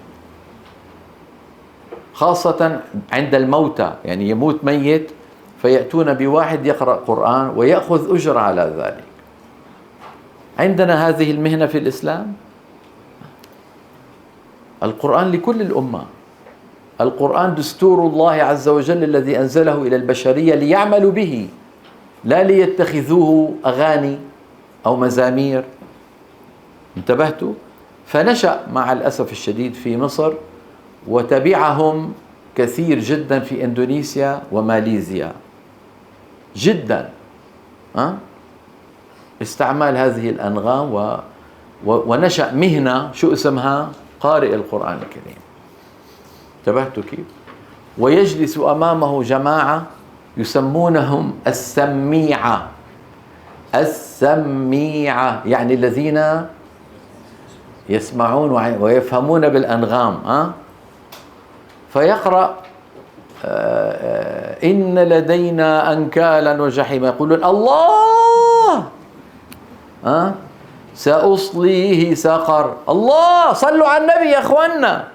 خاصة عند الموتى، يعني يموت ميت فيأتون بواحد يقرأ قرآن ويأخذ أجرة على ذلك. عندنا هذه المهنة في الإسلام؟ القرآن لكل الأمة. القرآن دستور الله عز وجل الذي أنزله إلى البشرية ليعملوا به، لا ليتخذوه أغاني أو مزامير. انتبهتوا؟ فنشأ مع الأسف الشديد في مصر، وتبعهم كثير جدا في إندونيسيا وماليزيا جدا، استعمال هذه الأنغام ونشأ مهنة شو اسمها؟ قارئ القرآن الكريم. انتبهتوا كيف؟ ويجلس أمامه جماعة يسمونهم السميعة. السميعة يعني الذين يسمعون ويفهمون بالأنغام. فيقرأ إن لدينا أنكالا وجحيما، يقولون الله سأصليه سقر. الله، صلوا على النبي يا أخوانا.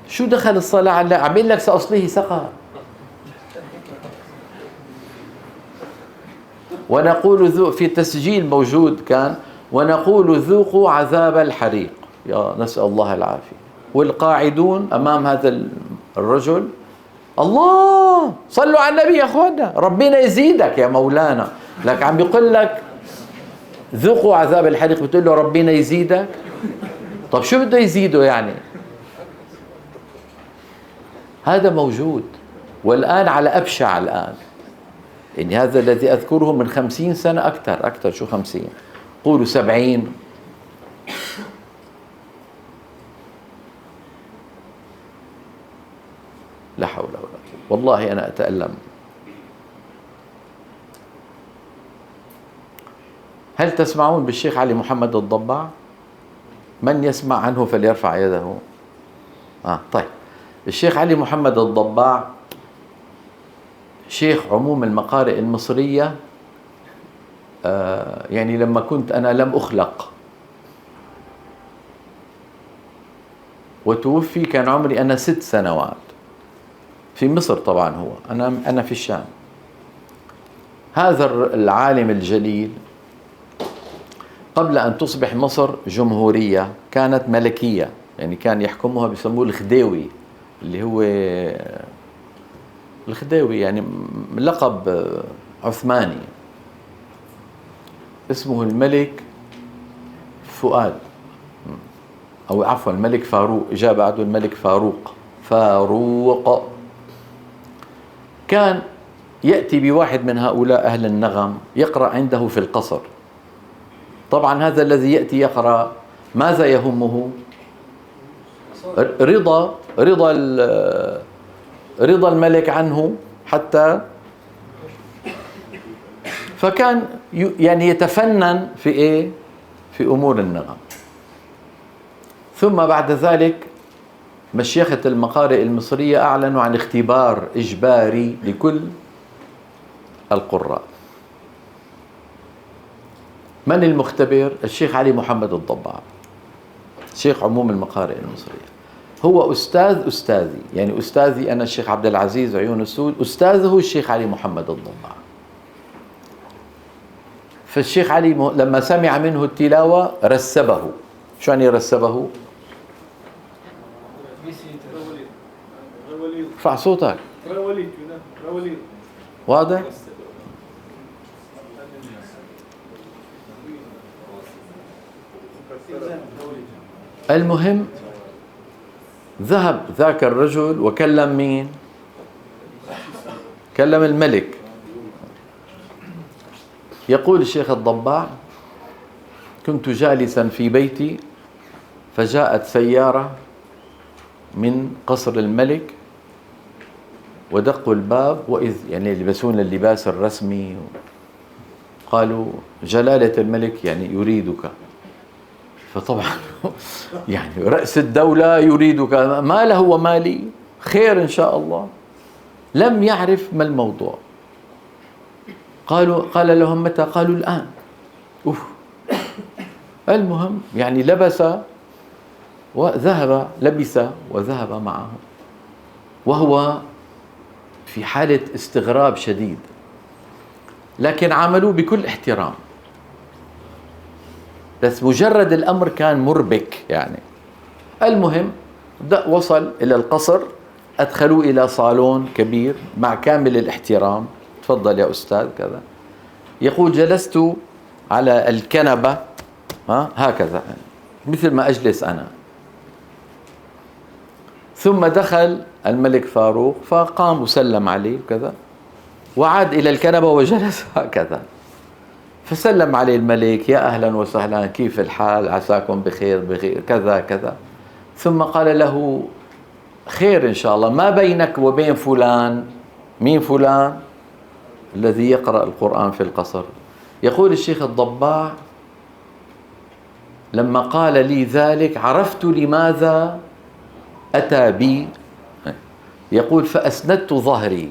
شو دخل الصلاة على عمل لك سأصليه سقر؟ ونقول في تسجيل موجود كان، ونقول ذوقوا عذاب الحريق، يا نسأل الله العافية. والقاعدون أمام هذا الرجل، الله صلوا على النبي يا أخوانا، ربنا يزيدك يا مولانا، لك عم بيقول لك ذوقوا عذاب الحريق، بتقول له ربنا يزيدك. طب شو بده يزيده يعني؟ هذا موجود، والآن على أبشع. الآن يعني هذا الذي أذكره من 50 سنة، أكثر شو 50، قولوا 70. لا حول ولا قوة، والله أنا أتألم. هل تسمعون بالشيخ علي محمد الضباع؟ من يسمع عنه فليرفع يده. طيب، الشيخ علي محمد الضباع شيخ عموم المقارئ المصرية. يعني لما كنت أنا لم أخلق وتوفي كان عمري أنا 6 سنوات في مصر. طبعا هو أنا في الشام. هذا العالم الجليل قبل أن تصبح مصر جمهورية كانت ملكية، يعني كان يحكمها بيسموه الخديوي، اللي هو الخديوي يعني لقب عثماني، اسمه الملك فؤاد، أو عفوا الملك فاروق، جاء بعده الملك فاروق. كان يأتي بواحد من هؤلاء أهل النغم يقرأ عنده في القصر. طبعا هذا الذي يأتي يقرأ ماذا يهمه؟ رضا الملك عنه، حتى فكان يعني يتفنن في إيه؟ في أمور النغم. ثم بعد ذلك مشيخة المقارئ المصرية أعلنوا عن اختبار إجباري لكل القراء. من المختبر؟ الشيخ علي محمد الضباع، شيخ عموم المقارئ المصرية. هو أستاذي، يعني أستاذي أنا الشيخ عبد العزيز عيون السود، أستاذه الشيخ علي محمد الضباع. فالشيخ علي لما سمع منه التلاوة رسبه. شو يعني رسبه؟ ارفع صوتك. واضح؟ المهم ذهب ذاك الرجل وكلم مين؟ كلم الملك. يقول الشيخ الضباع: كنت جالسا في بيتي فجاءت سيارة من قصر الملك ودقوا الباب، وإذ يعني يلبسون اللباس الرسمي، قالوا: جلالة الملك يعني يريدك. فطبعا يعني رأس الدولة يريدك، ما له وما لي، خير إن شاء الله. لم يعرف ما الموضوع. قال لهم متى؟ قالوا الآن. أوف. المهم يعني لبس وذهب، لبس وذهب معه، وهو في حالة استغراب شديد، لكن عاملوه بكل احترام، بس مجرد الأمر كان مربك يعني. المهم وصل إلى القصر، أدخلوه إلى صالون كبير مع كامل الاحترام، تفضل يا أستاذ كذا. يقول جلست على الكنبة هكذا مثل ما أجلس أنا. ثم دخل الملك فاروق فقام وسلم عليه وكذا، وعاد إلى الكنبة وجلس هكذا. فسلم عليه الملك: يا أهلا وسهلا، كيف الحال، عساكم بخير كذا كذا. ثم قال له: خير إن شاء الله، ما بينك وبين فلان؟ مين فلان؟ الذي يقرأ القرآن في القصر. يقول الشيخ الضباع: لما قال لي ذلك عرفت لماذا أتى بي. يقول: فأسندت ظهري.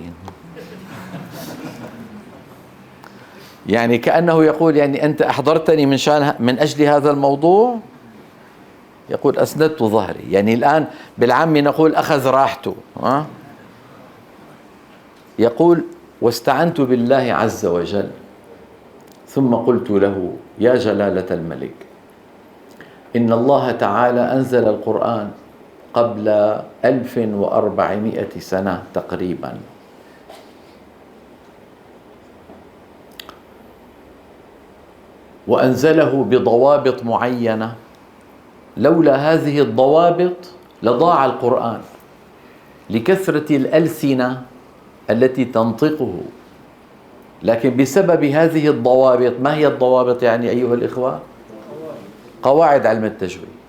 يعني كأنه يقول يعني أنت أحضرتني من أجل هذا الموضوع. يقول: أسندت ظهري، يعني الآن بالعامي نقول أخذ راحته. يقول: واستعنت بالله عز وجل، ثم قلت له: يا جلالة الملك، إن الله تعالى أنزل القرآن قبل 1400 سنة تقريبا، وأنزله بضوابط معينة، لولا هذه الضوابط لضاع القرآن لكثرة الألسنة التي تنطقه. لكن بسبب هذه الضوابط، ما هي الضوابط يعني أيها الإخوة؟ قواعد علم التجويد.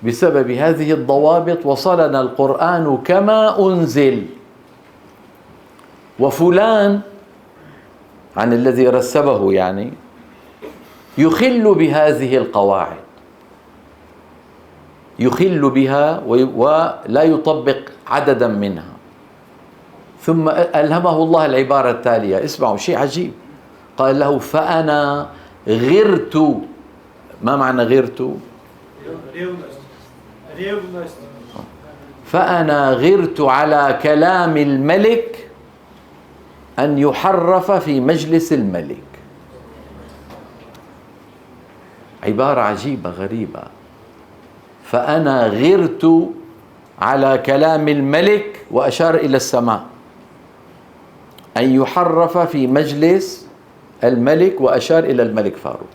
بسبب هذه الضوابط وصلنا القرآن كما أنزل. وفلان عن الذي رسبه يعني يخل بهذه القواعد، يخل بها ولا يطبق عددا منها. ثم ألهمه الله العبارة التالية، اسمعوا شيء عجيب. قال له: فأنا غرت. ما معنى غرت؟ فأنا غرت على كلام الملك أن يحرف في مجلس الملك. عبارة عجيبة غريبة. فأنا غرت على كلام الملك، وأشار إلى السماء، أن يحرف في مجلس الملك، وأشار إلى الملك فاروق.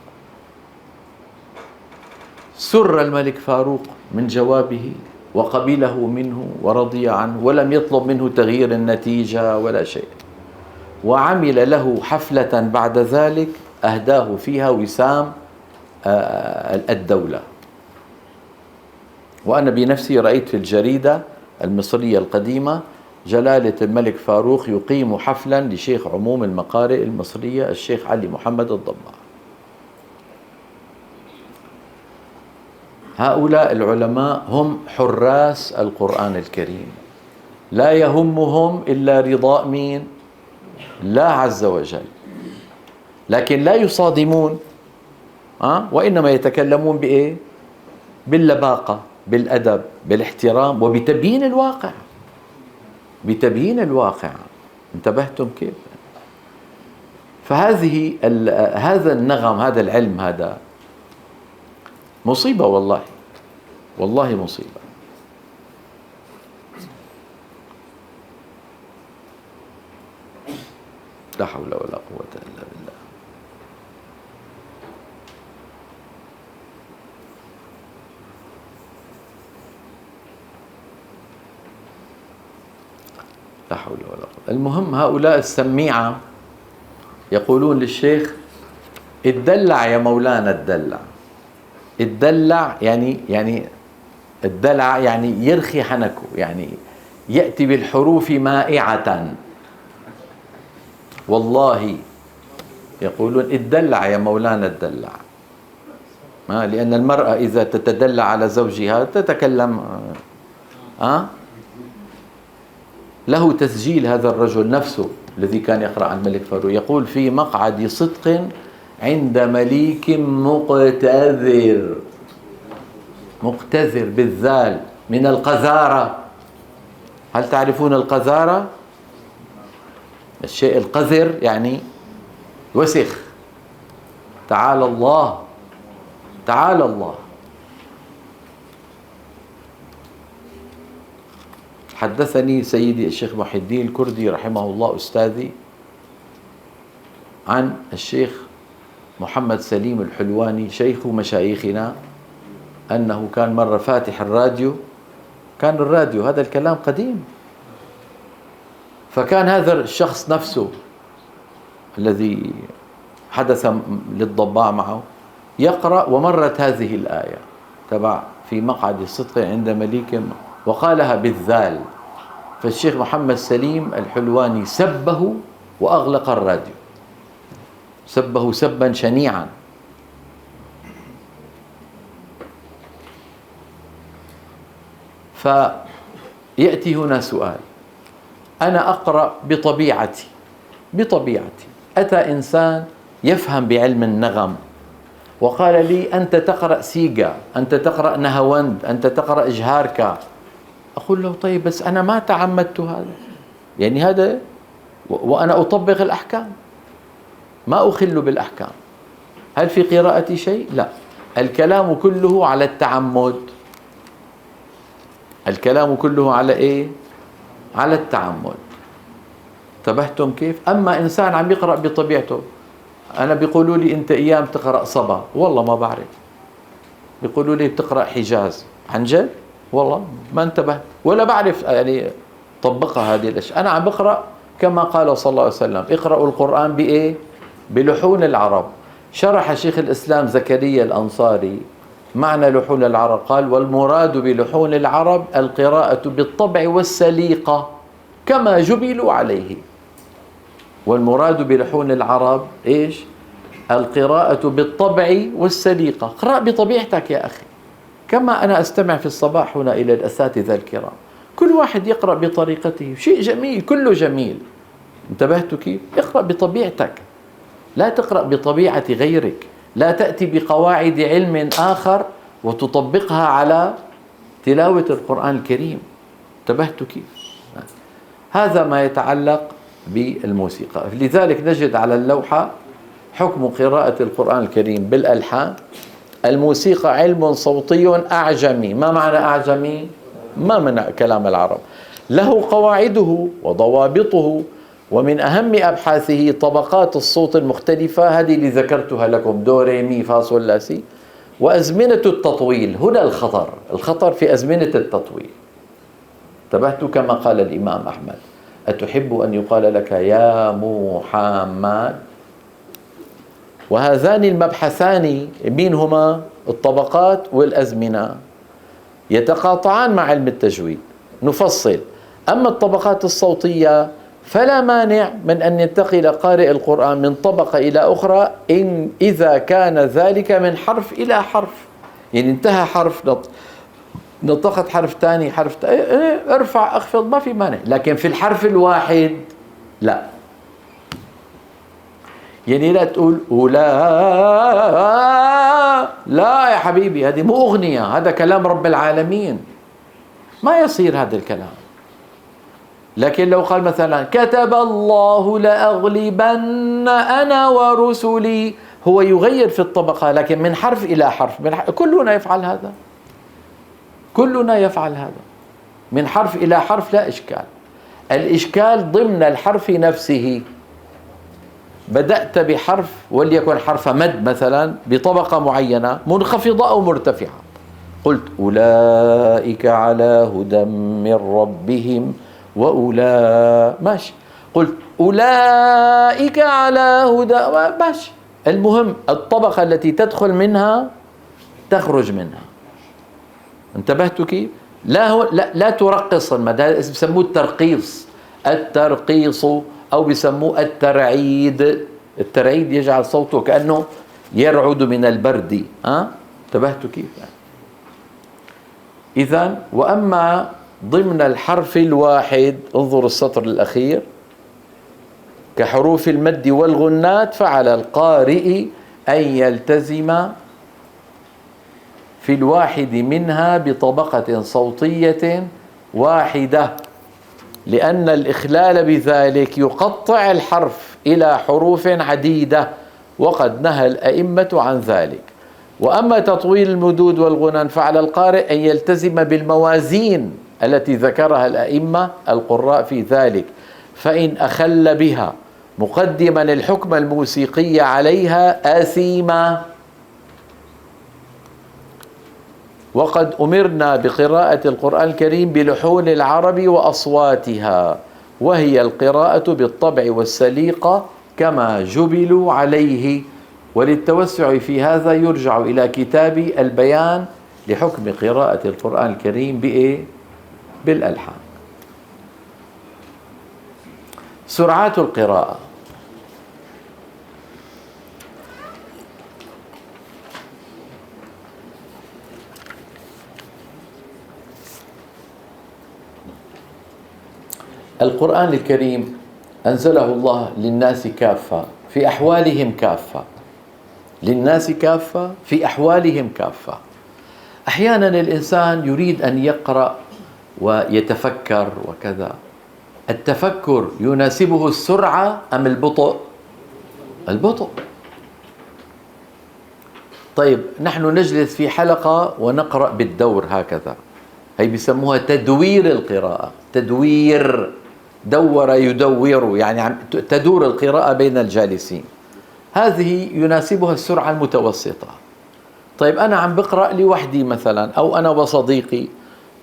سر الملك فاروق من جوابه وقبله منه ورضي عنه، ولم يطلب منه تغيير النتيجة ولا شيء، وعمل له حفلة بعد ذلك أهداه فيها وسام الدولة. وأنا بنفسي رأيت في الجريدة المصرية القديمة جلالة الملك فاروق يقيم حفلا لشيخ عموم المقارئ المصرية الشيخ علي محمد الضباع. هؤلاء العلماء هم حراس القرآن الكريم، لا يهمهم إلا رضاء مين؟ الله عز وجل. لكن لا يصادمون، وإنما يتكلمون بإيه؟ باللباقة، بالأدب، بالاحترام، وبتبيين الواقع، بتبيين الواقع. انتبهتم كيف؟ فهذه هذا النغم، هذا العلم، هذا مصيبة والله، والله مصيبة. لا حول ولا قوة إلا بالله. لا حول ولا قوة. المهم هؤلاء السميعة يقولون للشيخ: اتدلع يا مولانا، اتدلع. اتدلع يعني الدلع يعني يرخي حنكه، يعني يأتي بالحروف مائعة. والله يقولون: اتدلع يا مولانا، اتدلع. لأن المرأة إذا تتدلع على زوجها تتكلم له تسجيل هذا الرجل نفسه الذي كان يقرأ عن الملك فاروق، يقول: في مقعد صدق عند مليك مقتذر. مقتذر بالذال، من القذارة. هل تعرفون القذارة؟ الشيء القذر يعني وسخ. تعالى الله، تعالى الله. حدثني سيدي الشيخ محي الدين الكردي رحمه الله أستاذي عن الشيخ محمد سليم الحلواني شيخ مشايخنا أنه كان مرة فاتح الراديو، كان الراديو هذا الكلام قديم، فكان هذا الشخص نفسه الذي حدث للضباع معه يقرأ، ومرت هذه الآية تبع في مقعد الصدق عند مليك، وقالها بالذال. فالشيخ محمد سليم الحلواني سبه وأغلق الراديو، سبه سبا شنيعا. فيأتي هنا سؤال: أنا أقرأ بطبيعتي، أتى إنسان يفهم بعلم النغم وقال لي: أنت تقرأ سيجا، أنت تقرأ نهاوند، أنت تقرأ جهاركا. أقول له: طيب بس أنا ما تعمدت هذا، يعني هذا وأنا أطبق الأحكام، ما أخل بالأحكام. هل في قراءتي شيء؟ لا، الكلام كله على التعمد. الكلام كله على إيه؟ على التعمد. انتبهتم كيف؟ أما إنسان عم يقرأ بطبيعته، أنا بيقولوا لي: أنت أيام تقرأ صبا، والله ما بعرف. بيقولوا لي: بتقرأ حجاز، عن جد؟ والله ما انتبهت ولا بعرف يعني طبقها هذه الأشياء. أنا عم بقرأ كما قال صلى الله عليه وسلم: اقرأوا القرآن بإيه؟ بلحون العرب. شرح شيخ الإسلام زكريا الأنصاري معنى لحون العرب، قال: والمراد بلحون العرب القراءة بالطبع والسليقة كما جبلوا عليه. والمراد بلحون العرب إيش؟ القراءة بالطبع والسليقة. اقرأ بطبيعتك يا أخي، كما أنا أستمع في الصباح هنا إلى الأساتذة الكرام، كل واحد يقرأ بطريقته، شيء جميل، كله جميل. انتبهت كيف؟ اقرأ بطبيعتك، لا تقرأ بطبيعة غيرك، لا تأتي بقواعد علم آخر وتطبقها على تلاوة القرآن الكريم. انتبهت كيف؟ هذا ما يتعلق بالموسيقى. لذلك نجد على اللوحة حكم قراءة القرآن الكريم بالألحان. الموسيقى علم صوتي أعجمي. ما معنى أعجمي؟ ما من كلام العرب، له قواعده وضوابطه، ومن أهم أبحاثه طبقات الصوت المختلفة، هذه اللي ذكرتها لكم: دو ري مي فا صول لا سي. وأزمنة التطويل، هنا الخطر في أزمنة التطويل. انتبهت كما قال الإمام أحمد: أتحب أن يقال لك يا محمد؟ وهذان المبحثان منهما الطبقات والأزمنة يتقاطعان مع علم التجويد. نفصل: أما الطبقات الصوتية فلا مانع من أن ينتقل قارئ القرآن من طبقة إلى أخرى إذا كان ذلك من حرف إلى حرف، يعني انتهى حرف نطقت حرف ثاني، حرف ارفع اخفض، ما في مانع. لكن في الحرف الواحد لا، يعني لا تقول لا يا حبيبي، هذه مو أغنية، هذا كلام رب العالمين، ما يصير هذا الكلام. لكن لو قال مثلا: كتب الله لأغلبن أنا ورسلي، هو يغير في الطبقة، لكن من حرف إلى حرف، كلنا يفعل هذا، كلنا يفعل هذا، من حرف إلى حرف لا إشكال. الإشكال ضمن الحرف نفسه. بدأت بحرف وليكن حرف مد مثلا بطبقة معينة منخفضة أو مرتفعة، قلت: أولئك على هدى من ربهم ماشي. قلت: أولئك على هدى، ماشي. المهم الطبقة التي تدخل منها تخرج منها. انتبهت كيف؟ لا ترقص المد، هذا بسموه الترقيص، أو بسموه الترعيد. الترعيد يجعل صوته كأنه يرعد من البرد. انتبهت كيف؟ إذن وأما ضمن الحرف الواحد، انظر السطر الأخير، كحروف المد والغنات، فعلى القارئ أن يلتزم في الواحد منها بطبقة صوتية واحدة، لأن الإخلال بذلك يقطع الحرف إلى حروف عديدة، وقد نهى الأئمة عن ذلك. وأما تطويل المدود والغنن فعلى القارئ أن يلتزم بالموازين التي ذكرها الأئمة القراء في ذلك، فإن أخل بها مقدما الحكم الموسيقي عليها آثيما. وقد أمرنا بقراءة القرآن الكريم بلحون العرب وأصواتها، وهي القراءة بالطبع والسليقة كما جبلوا عليه. وللتوسع في هذا يرجع إلى كتاب البيان لحكم قراءة القرآن الكريم بإيه؟ بالألحان. سرعات القراءة. القرآن الكريم أنزله الله للناس كافة في أحوالهم كافة، للناس كافة في أحوالهم كافة. أحيانا الإنسان يريد أن يقرأ ويتفكر وكذا، التفكر يناسبه السرعة أم البطء؟ البطء. طيب نحن نجلس في حلقة ونقرأ بالدور هكذا، هي بيسموها تدوير القراءة. تدوير، دور يدور، يعني تدور القراءة بين الجالسين، هذه يناسبها السرعة المتوسطة. طيب أنا عم بقرأ لوحدي مثلا، أو أنا وصديقي،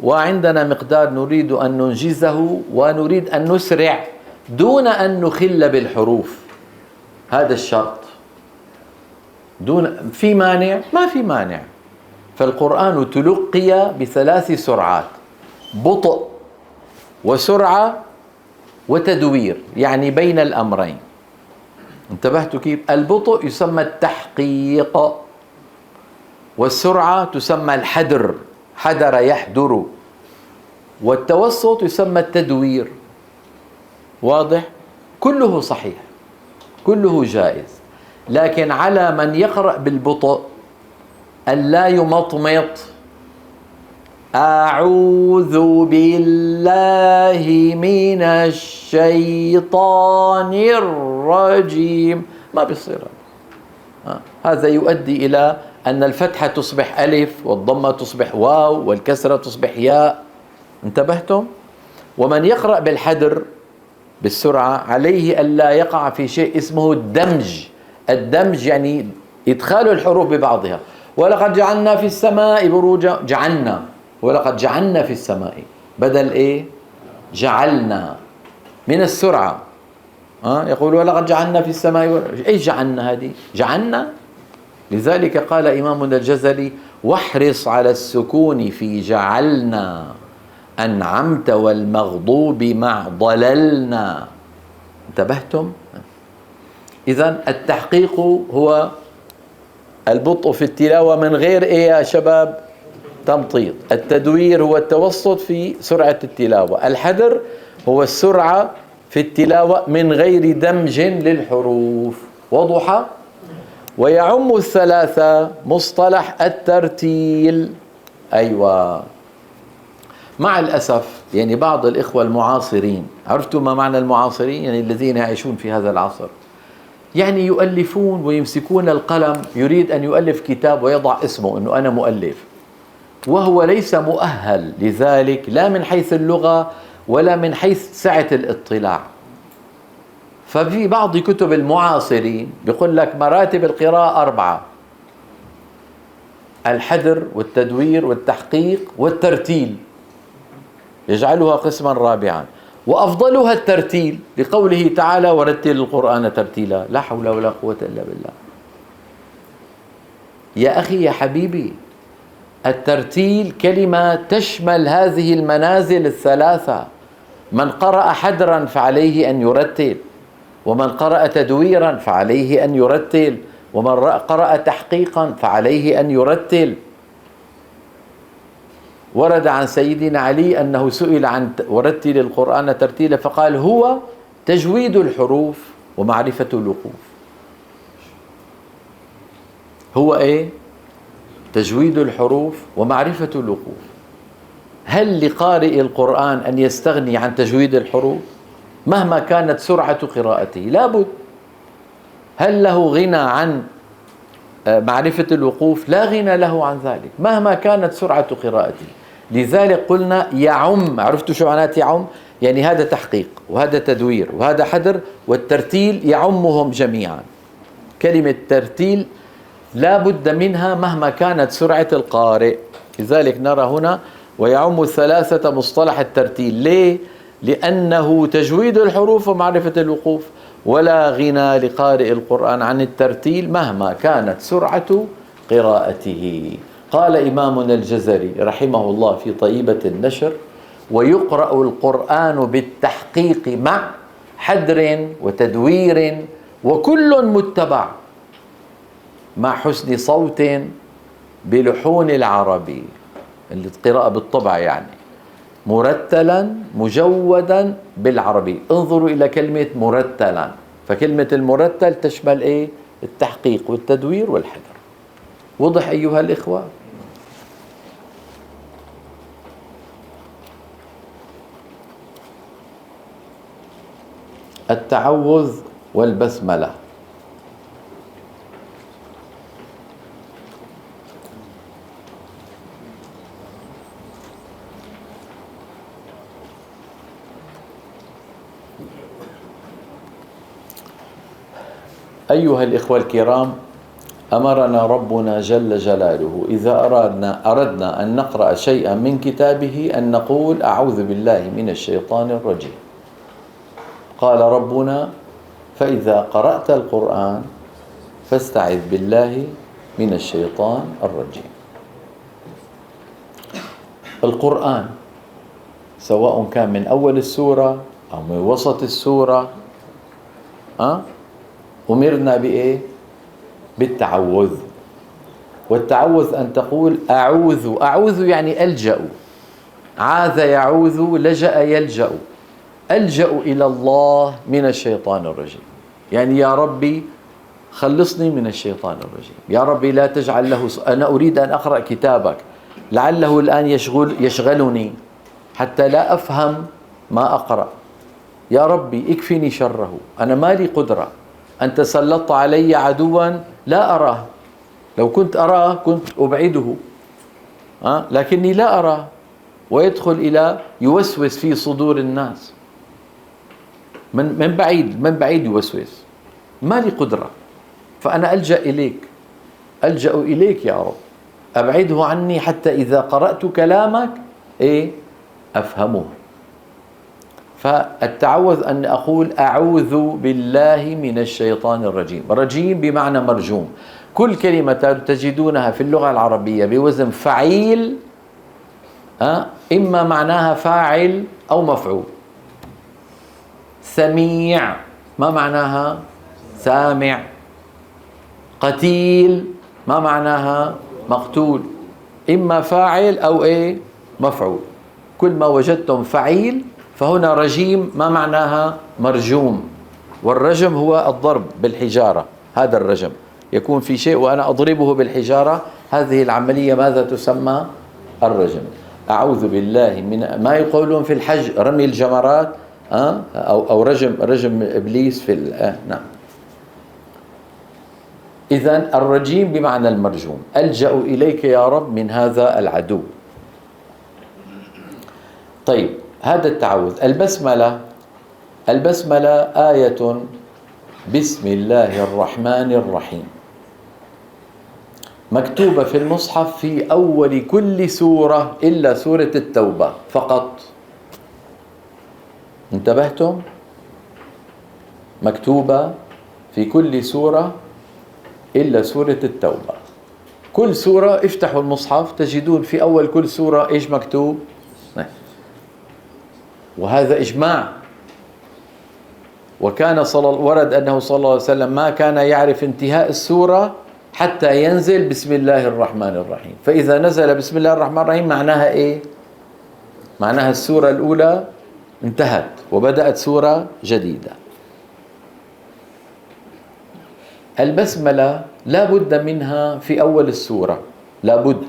وعندنا مقدار نريد أن ننجزه ونريد أن نسرع دون أن نخل بالحروف، هذا الشرط. في مانع؟ ما في مانع. فالقرآن تلقي بثلاث سرعات: بطء وسرعة وتدوير، يعني بين الأمرين. انتبهتوا كيف؟ البطء يسمى التحقيق، والسرعة تسمى الحدر، حدر يحدر، والتوسط يسمى التدوير. واضح؟ كله صحيح، كله جائز، لكن على من يقرأ بالبطء أن لا يمطمط. أعوذ بالله من الشيطان الرجيم، ما بيصير. هذا يؤدي إلى أن الفتحة تصبح ألف، والضمة تصبح واو، والكسرة تصبح ياء. انتبهتم؟ ومن يقرأ بالحدر بالسرعة عليه ألا يقع في شيء اسمه الدمج. الدمج يعني إدخال الحروف ببعضها. ولقد جعلنا في السماء بروجا، جعلنا، ولقد جعلنا في السماء بدل إيه؟ جعلنا، من السرعة. يقول ولقد جعلنا في السماء، إيش جعلنا هذه؟ جعلنا. لذلك قال إمامنا الجزري: واحرص على السكون في جعلنا، أنعمت والمغضوب مع ضللنا. انتبهتم؟ إذن التحقيق هو البطء في التلاوة من غير إيه يا شباب؟ تمطيط. التدوير هو التوسط في سرعة التلاوة. الحدر هو السرعة في التلاوة من غير دمج للحروف. وضح؟ ويعم الثلاثة مصطلح الترتيل. أيوة، مع الأسف يعني بعض الإخوة المعاصرين، عرفتوا ما معنى المعاصرين؟ يعني الذين يعيشون في هذا العصر، يعني يؤلفون ويمسكون القلم، يريد أن يؤلف كتاب ويضع اسمه أنه أنا مؤلف، وهو ليس مؤهل لذلك، لا من حيث اللغة ولا من حيث سعة الاطلاع. ففي بعض كتب المعاصرين بيقول لك مراتب القراءة 4: الحدر والتدوير والتحقيق والترتيل، يجعلها قسما رابعا، وأفضلها الترتيل لقوله تعالى: ورتل القرآن ترتيلا. لا حول ولا قوة إلا بالله. يا أخي يا حبيبي، الترتيل كلمة تشمل هذه المنازل الثلاثة. من قرأ حدرا فعليه أن يرتل، ومن قرأ تدويرا فعليه أن يرتل، ومن قرأ تحقيقا فعليه أن يرتل. ورد عن سيدنا علي أنه سئل عن ورتل القرآن ترتيلا فقال هو تجويد الحروف ومعرفة الوقوف. هو إيه؟ تجويد الحروف ومعرفة الوقوف. هل لقارئ القرآن أن يستغني عن تجويد الحروف مهما كانت سرعة قراءته؟ لابد. هل له غنى عن معرفة الوقوف؟ لا غنى له عن ذلك مهما كانت سرعة قراءته. لذلك قلنا يعم. عرفتوا شو معنات يعم؟ يعني هذا تحقيق وهذا تدوير وهذا حذر، والترتيل يعمهم جميعا. كلمة ترتيل لا بد منها مهما كانت سرعة القارئ. لذلك نرى هنا ويعم الثلاثة مصطلح الترتيل. ليه؟ لأنه تجويد الحروف ومعرفة الوقوف، ولا غنى لقارئ القرآن عن الترتيل مهما كانت سرعة قراءته. قال إمامنا الجزري رحمه الله في طيبة النشر: ويقرأ القرآن بالتحقيق مع حدر وتدوير وكل متبع مع حسن صوت بلحون العربي، القراءة بالطبع يعني، مرتلا مجودا بالعربي. انظروا إلى كلمة مرتلا، فكلمة المرتل تشمل إيه؟ التحقيق والتدوير والحذر. وضح أيها الإخوة؟ التعوذ والبسملة. أيها الإخوة الكرام، أمرنا ربنا جل جلاله إذا أردنا أن نقرأ شيئا من كتابه أن نقول أعوذ بالله من الشيطان الرجيم. قال ربنا: فإذا قرأت القرآن فاستعذ بالله من الشيطان الرجيم. القرآن سواء كان من أول السورة أو من وسط السورة أمرنا بإيه؟ بالتعوذ. والتعوذ أن تقول أعوذ. أعوذ يعني ألجأ. عاذ يعوذ، لجأ يلجأ. ألجأ إلى الله من الشيطان الرجيم، يعني يا ربي خلصني من الشيطان الرجيم. يا ربي لا تجعل له أنا أريد أن أقرأ كتابك لعله الآن يشغلني حتى لا أفهم ما أقرأ. يا ربي اكفني شره، أنا ما لي قدرة. أنت سلطت علي عدوا لا أراه، لو كنت أراه كنت أبعده لكني لا أراه، ويدخل إلى يوسوس في صدور الناس من بعيد يوسوس. ما لي قدرة، فأنا ألجأ إليك يا رب. أبعده عني حتى إذا قرأت كلامك أفهمه. فالتعوذ أن أقول أعوذ بالله من الشيطان الرجيم. رجيم بمعنى مرجوم. كل كلمة تجدونها في اللغة العربية بوزن فعيل إما معناها فاعل أو مفعول. سميع ما معناها سامع. قتيل ما معناها مقتول، إما فاعل أو مفعول. كل ما وجدتم فعيل فهنا رجيم ما معناها مرجوم. والرجم هو الضرب بالحجارة. هذا الرجم يكون في شيء وأنا أضربه بالحجارة، هذه العملية ماذا تسمى؟ الرجم. أعوذ بالله من ما يقولون في الحج رمي الجمرات أو رجم إبليس في نعم. إذن الرجيم بمعنى المرجوم. ألجأ إليك يا رب من هذا العدو. طيب، هذا التعوذ. البسملة آية بسم الله الرحمن الرحيم، مكتوبة في المصحف في أول كل سورة إلا سورة التوبة فقط. انتبهتم؟ مكتوبة في كل سورة إلا سورة التوبة. كل سورة افتحوا المصحف تجدون في أول كل سورة إيش مكتوب؟ وهذا إجماع. وكان ورد أنه صلى الله عليه وسلم ما كان يعرف انتهاء السورة حتى ينزل بسم الله الرحمن الرحيم. فإذا نزل بسم الله الرحمن الرحيم معناها إيه؟ معناها السورة الأولى انتهت وبدأت سورة جديدة. البسملة لا بد منها في أول السورة، لا بد.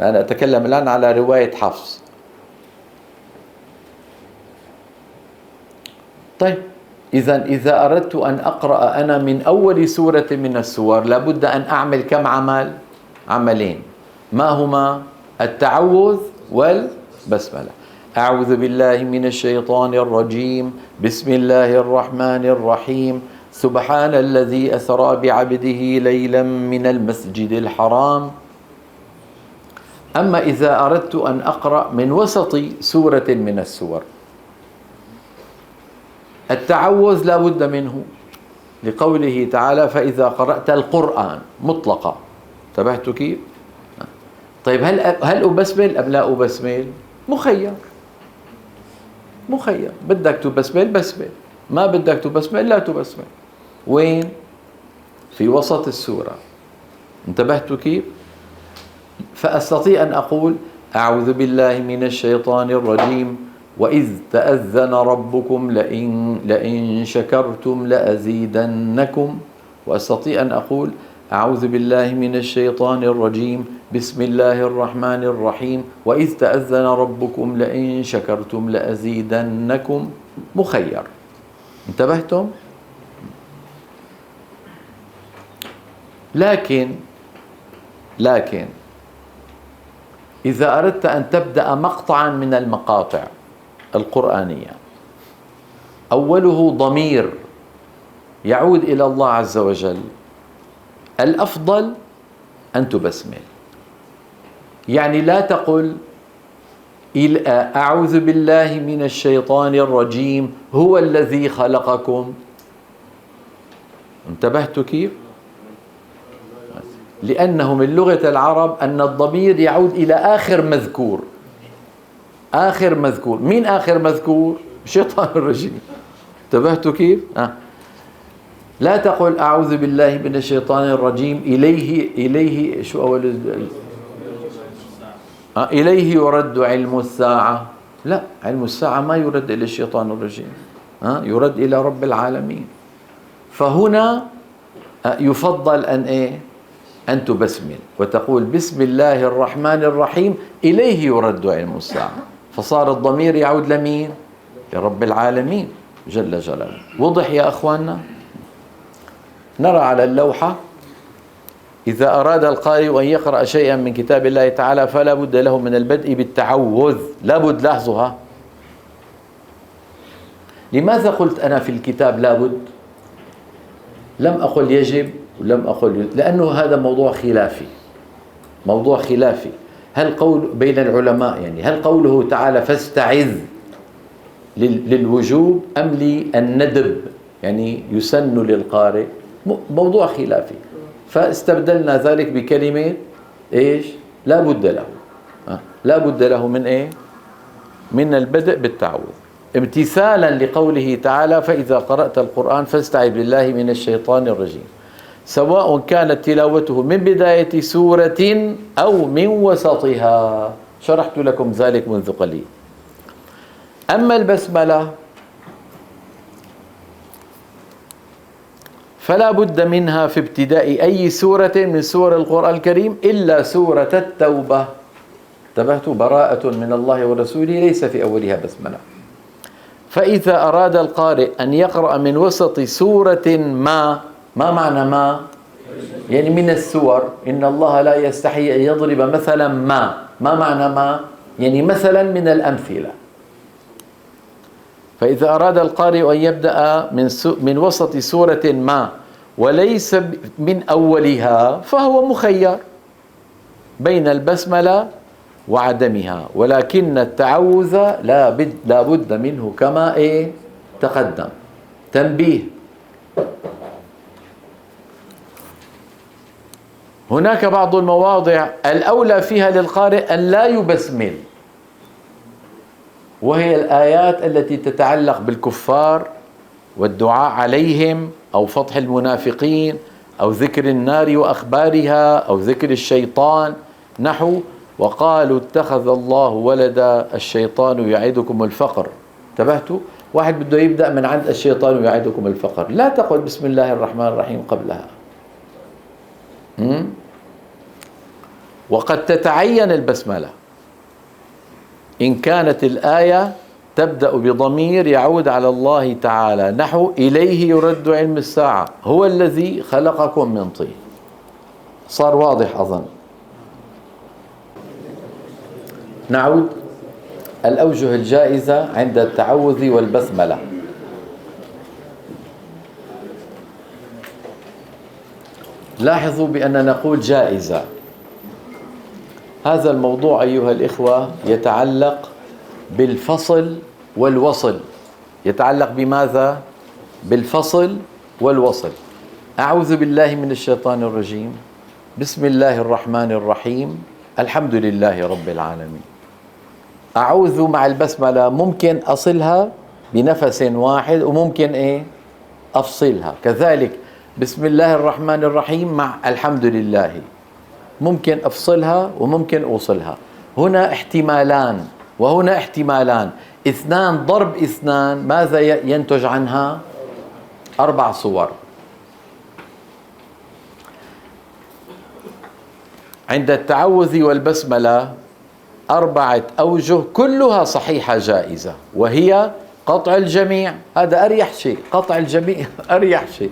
أنا أتكلم الآن على رواية حفص. طيب إذا أردت أن أقرأ أنا من أول سورة من السور لابد أن أعمل كم عمل؟ عملين. ما هما؟ التعوذ والبسملة. أعوذ بالله من الشيطان الرجيم، بسم الله الرحمن الرحيم، سبحان الذي أسرى بعبده ليلا من المسجد الحرام. أما إذا أردت أن أقرأ من وسط سورة من السور، التعوذ لا بد منه لقوله تعالى فإذا قرأت القرآن مطلقا. انتبهت كيف؟ طيب هل أبسمل أم لا أبسمل؟ مخير. بدك تبسمل بسمل، ما بدك تبسمل لا تبسمل. وين؟ في وسط السورة. انتبهت كيف؟ فأستطيع أن أقول أعوذ بالله من الشيطان الرجيم وإذ تأذن ربكم لئن شكرتم لأزيدنكم. وأستطيع أن أقول أعوذ بالله من الشيطان الرجيم بسم الله الرحمن الرحيم وإذ تأذن ربكم لئن شكرتم لأزيدنكم. مخير. انتبهتم؟ لكن إذا أردت أن تبدأ مقطعا من المقاطع القرآنية أوله ضمير يعود إلى الله عز وجل، الأفضل أن تبسمل. يعني لا تقل أعوذ بالله من الشيطان الرجيم هو الذي خلقكم. انتبهت كيف؟ لأنه من لغة العرب أن الضمير يعود إلى آخر مذكور. مين آخر مذكور؟ الشيطان الرجيم. انتبهت كيف؟ لا تقل أعوذ بالله من الشيطان الرجيم إليه شو أول إليه يرد علم الساعة. لا، علم الساعة ما يرد إلى الشيطان الرجيم، يرد إلى رب العالمين. فهنا يفضل أن تبسمل وتقول بسم الله الرحمن الرحيم إليه يرد علم الساعة، فصار الضمير يعود لمين؟ لرب العالمين جل جلاله. وضح يا أخواننا؟ نرى على اللوحة إذا أراد القارئ أن يقرأ شيئا من كتاب الله تعالى فلا بد له من البدء بالتعوذ. لابد. لاحظوها. لماذا قلت أنا في الكتاب لابد؟ لم أقل يجب ولم أقل، لأنه هذا موضوع خلافي. هل قول بين العلماء يعني هل قوله تعالى فاستعذ للوجوب أم للندب يعني يسن للقارئ؟ موضوع خلافي. فاستبدلنا ذلك بكلمة إيش؟ لا بد له. لا بد له من من البدء بالتعوذ امتثالا لقوله تعالى فإذا قرأت القرآن فاستعذ بالله من الشيطان الرجيم، سواء كانت تلاوته من بداية سورة أو من وسطها. شرحت لكم ذلك منذ قليل. أما البسملة فلا بد منها في ابتداء أي سورة من سور القرآن الكريم إلا سورة التوبة. انتبهتوا؟ براءة من الله ورسوله ليس في أولها بسملة. فإذا أراد القارئ أن يقرأ من وسط سورة ما معنى ما؟ يعني من السور. إن الله لا يستحي أن يضرب مثلا ما معنى ما؟ يعني مثلا من الأمثلة. فإذا أراد القارئ أن يبدأ من وسط سورة ما وليس من أولها فهو مخير بين البسملة وعدمها، ولكن التعوذ لا بد منه كما تقدم. تنبيه: هناك بعض المواضع الأولى فيها للقارئ أن لا يبسمل، وهي الآيات التي تتعلق بالكفار والدعاء عليهم أو فضح المنافقين أو ذكر النار وأخبارها أو ذكر الشيطان، نحو وقالوا اتخذ الله ولدا الشيطان يعدكم الفقر. انتبهتوا؟ واحد بده يبدأ من عند الشيطان يعدكم الفقر، لا تقل بسم الله الرحمن الرحيم قبلها. وقد تتعين البسملة إن كانت الآية تبدأ بضمير يعود على الله تعالى، نحو إليه يرد علم الساعة، هو الذي خلقكم من طين. صار واضح أظن. نعود. الأوجه الجائزة عند التعوذ والبسملة. لاحظوا بأننا نقول جائزة. هذا الموضوع أيها الإخوة يتعلق بالفصل والوصل. يتعلق بماذا؟ بالفصل والوصل. أعوذ بالله من الشيطان الرجيم، بسم الله الرحمن الرحيم، الحمد لله رب العالمين. أعوذ مع البسملة ممكن أصلها بنفس واحد وممكن أفصلها. كذلك بسم الله الرحمن الرحيم مع الحمد لله ممكن أفصلها وممكن أوصلها. هنا احتمالان وهنا احتمالان، اثنان ضرب اثنان، ماذا ينتج عنها؟ 4 صور. عند التعوذ والبسملة 4 أوجه كلها صحيحة جائزة، وهي قطع الجميع. هذا أريح شيء، قطع الجميع أريح شيء.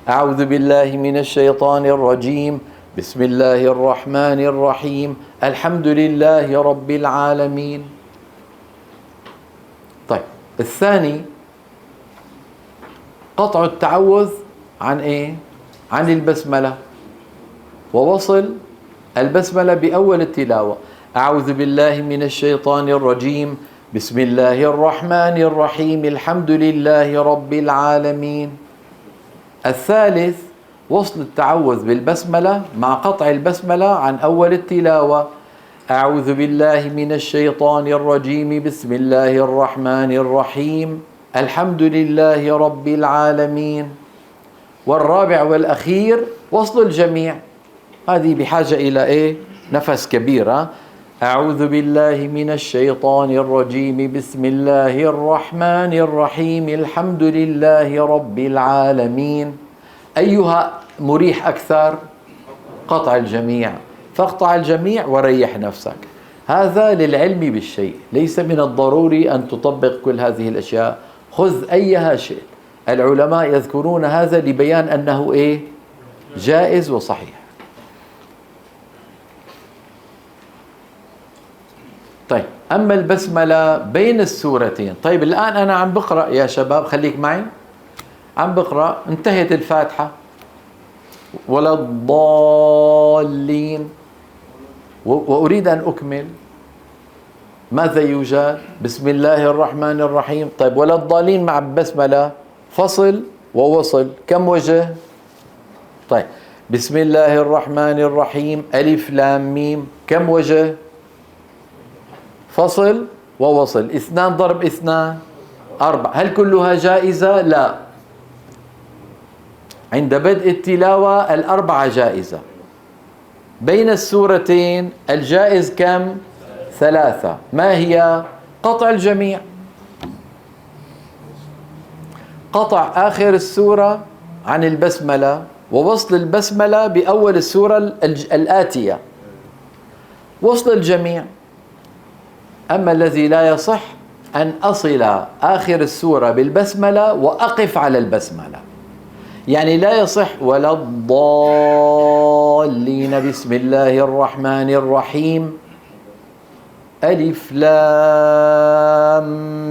أعوذ بالله من الشيطان الرجيم، بسم الله الرحمن الرحيم، الحمد لله رب العالمين. طيب الثاني قطع التعوذ عن عن البسملة، ووصل البسملة بأول التلاوة. أعوذ بالله من الشيطان الرجيم، بسم الله الرحمن الرحيم، الحمد لله رب العالمين. الثالث وصل التعوذ بالبسملة مع قطع البسملة عن أول التلاوة. أعوذ بالله من الشيطان الرجيم، بسم الله الرحمن الرحيم، الحمد لله رب العالمين. والرابع والأخير وصل الجميع. هذه بحاجة إلى نفس كبير. أعوذ بالله من الشيطان الرجيم، بسم الله الرحمن الرحيم، الحمد لله رب العالمين. أيها مريح أكثر؟ قطع الجميع. فاقطع الجميع وريح نفسك. هذا للعلم بالشيء، ليس من الضروري أن تطبق كل هذه الأشياء، خذ أيها شئت. العلماء يذكرون هذا لبيان أنه جائز وصحيح. طيب أما البسملة بين السورتين. طيب الآن أنا عم بقرأ يا شباب، خليك معي، عم بقرأ، انتهت الفاتحة، ولا الضالين، وأريد أن أكمل. ماذا يوجد؟ بسم الله الرحمن الرحيم. طيب ولا الضالين مع بسملة، فصل ووصل، كم وجه؟ طيب بسم الله الرحمن الرحيم، ألف لام ميم، كم وجه؟ فصل ووصل، 2 ضرب 2 4. هل كلها جائزة؟ لا. عند بدء التلاوة 4 جائزة. بين السورتين الجائز كم؟ 3. ما هي؟ قطع الجميع، قطع آخر السورة عن البسملة، ووصل البسملة بأول السورة الآتية، وصل الجميع. أما الذي لا يصح أن أصل آخر السورة بالبسملة وأقف على البسملة، يعني لا يصح ولا الضالين بسم الله الرحمن الرحيم ألف لام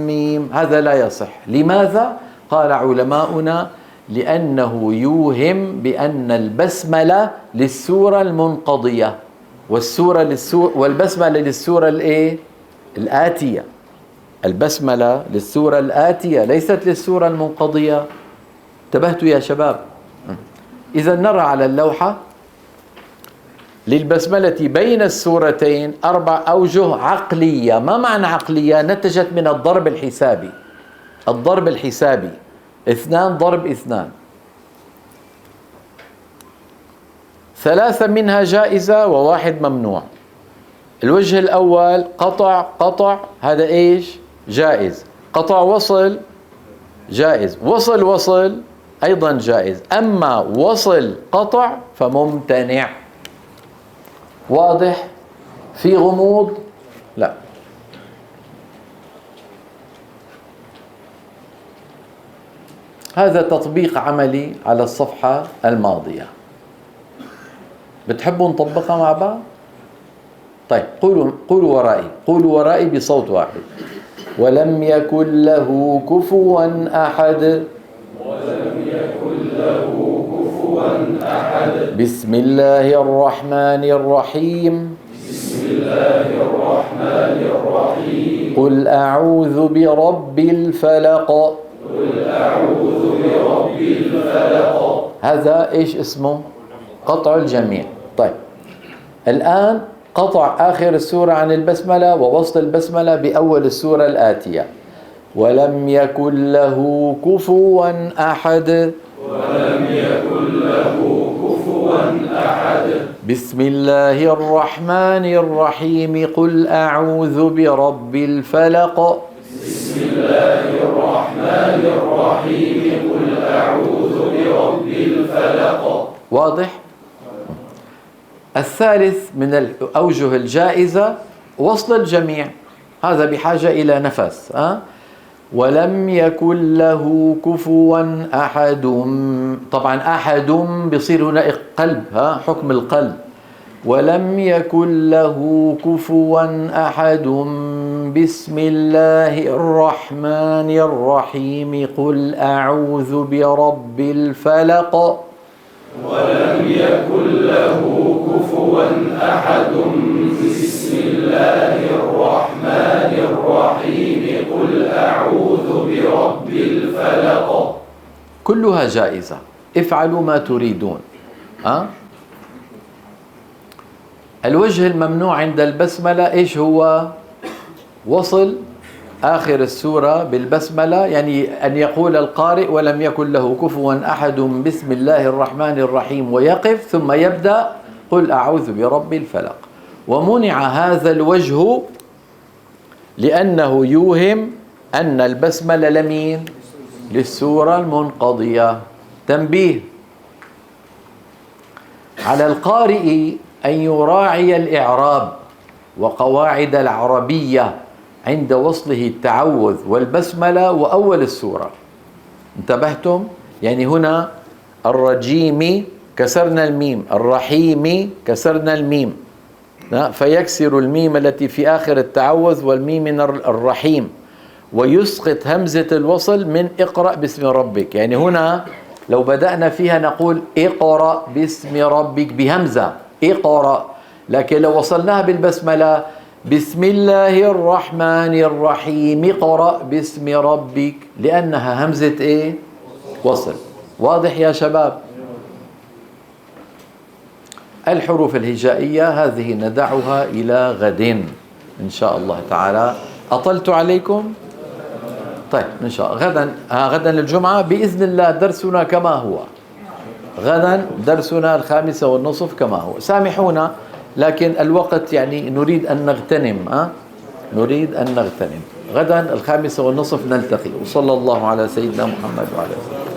ميم، هذا لا يصح. لماذا؟ قال علماؤنا لأنه يوهم بأن البسملة للسورة المنقضية والبسملة للسورة الآتية. البسملة للسورة الآتية ليست للسورة المنقضية. انتبهتوا يا شباب؟ إذا نرى على اللوحة للبسملة بين السورتين 4 أوجه عقلية. ما معنى عقلية؟ نتجت من الضرب الحسابي. الضرب الحسابي 2 ضرب 2. 3 منها جائزة وواحد ممنوع. الوجه الأول قطع هذا إيش؟ جائز. قطع وصل جائز. وصل أيضا جائز. أما وصل قطع فممتنع. واضح؟ في غموض؟ لا. هذا تطبيق عملي على الصفحة الماضية. بتحبوا نطبقها مع بعض؟ طيب قولوا ورائي بصوت واحد. ولم يكن له كفوا أحد. بسم الله الرحمن الرحيم. قل أعوذ برب الفلق. هذا إيش اسمه؟ قطع الجميع. طيب الآن قطع آخر السورة عن البسملة ووصل البسملة بأول السورة الآتية. ولم يكن له كفوا أحد. بسم الله الرحمن الرحيم. قل أعوذ برب الفلق. قل أعوذ برب الفلق. واضح؟ الثالث من الأوجه الجائزة وصل الجميع. هذا بحاجة إلى نفس. ولم يكن له كفوا أحد. طبعا أحد بيصير هنا قلب، حكم القلب. ولم يكن له كفوا أحد. بسم الله الرحمن الرحيم. قل أعوذ برب الفلق. ولم يكن له كفوا أحد. بسم الله الرحمن الرحيم. قل أعوذ برب الفلق. كلها جائزة. افعلوا ما تريدون. الوجه الممنوع عند البسملة إيش هو؟ وصل آخر السورة بالبسملة، يعني أن يقول القارئ ولم يكن له كفوا أحد بسم الله الرحمن الرحيم ويقف ثم يبدأ قل أعوذ برب الفلق. ومنع هذا الوجه لأنه يوهم أن البسملة لمين؟ للسورة المنقضية. تنبيه: على القارئ أن يراعي الإعراب وقواعد العربية عند وصله التعوذ والبسملة وأول السورة. انتبهتم؟ يعني هنا الرجيم كسرنا الميم، الرحيم كسرنا الميم، فيكسر الميم التي في آخر التعوذ والميم من الرحيم، ويسقط همزة الوصل من اقرأ باسم ربك. يعني هنا لو بدأنا فيها نقول اقرأ باسم ربك بهمزة اقرأ، لكن لو وصلناها بالبسملة بسم الله الرحمن الرحيم اقرأ باسم ربك، لأنها همزة ايه؟ وصل. واضح يا شباب؟ الحروف الهجائية هذه ندعها إلى غد إن شاء الله تعالى. أطلت عليكم؟ طيب إن شاء الله غدا الجمعة بإذن الله درسنا كما هو. غدا درسنا 5:30 كما هو. سامحونا لكن الوقت يعني نريد أن نغتنم. نريد أن نغتنم. غدا 5:30 نلتقي. وصلى الله على سيدنا محمد وعلى آله.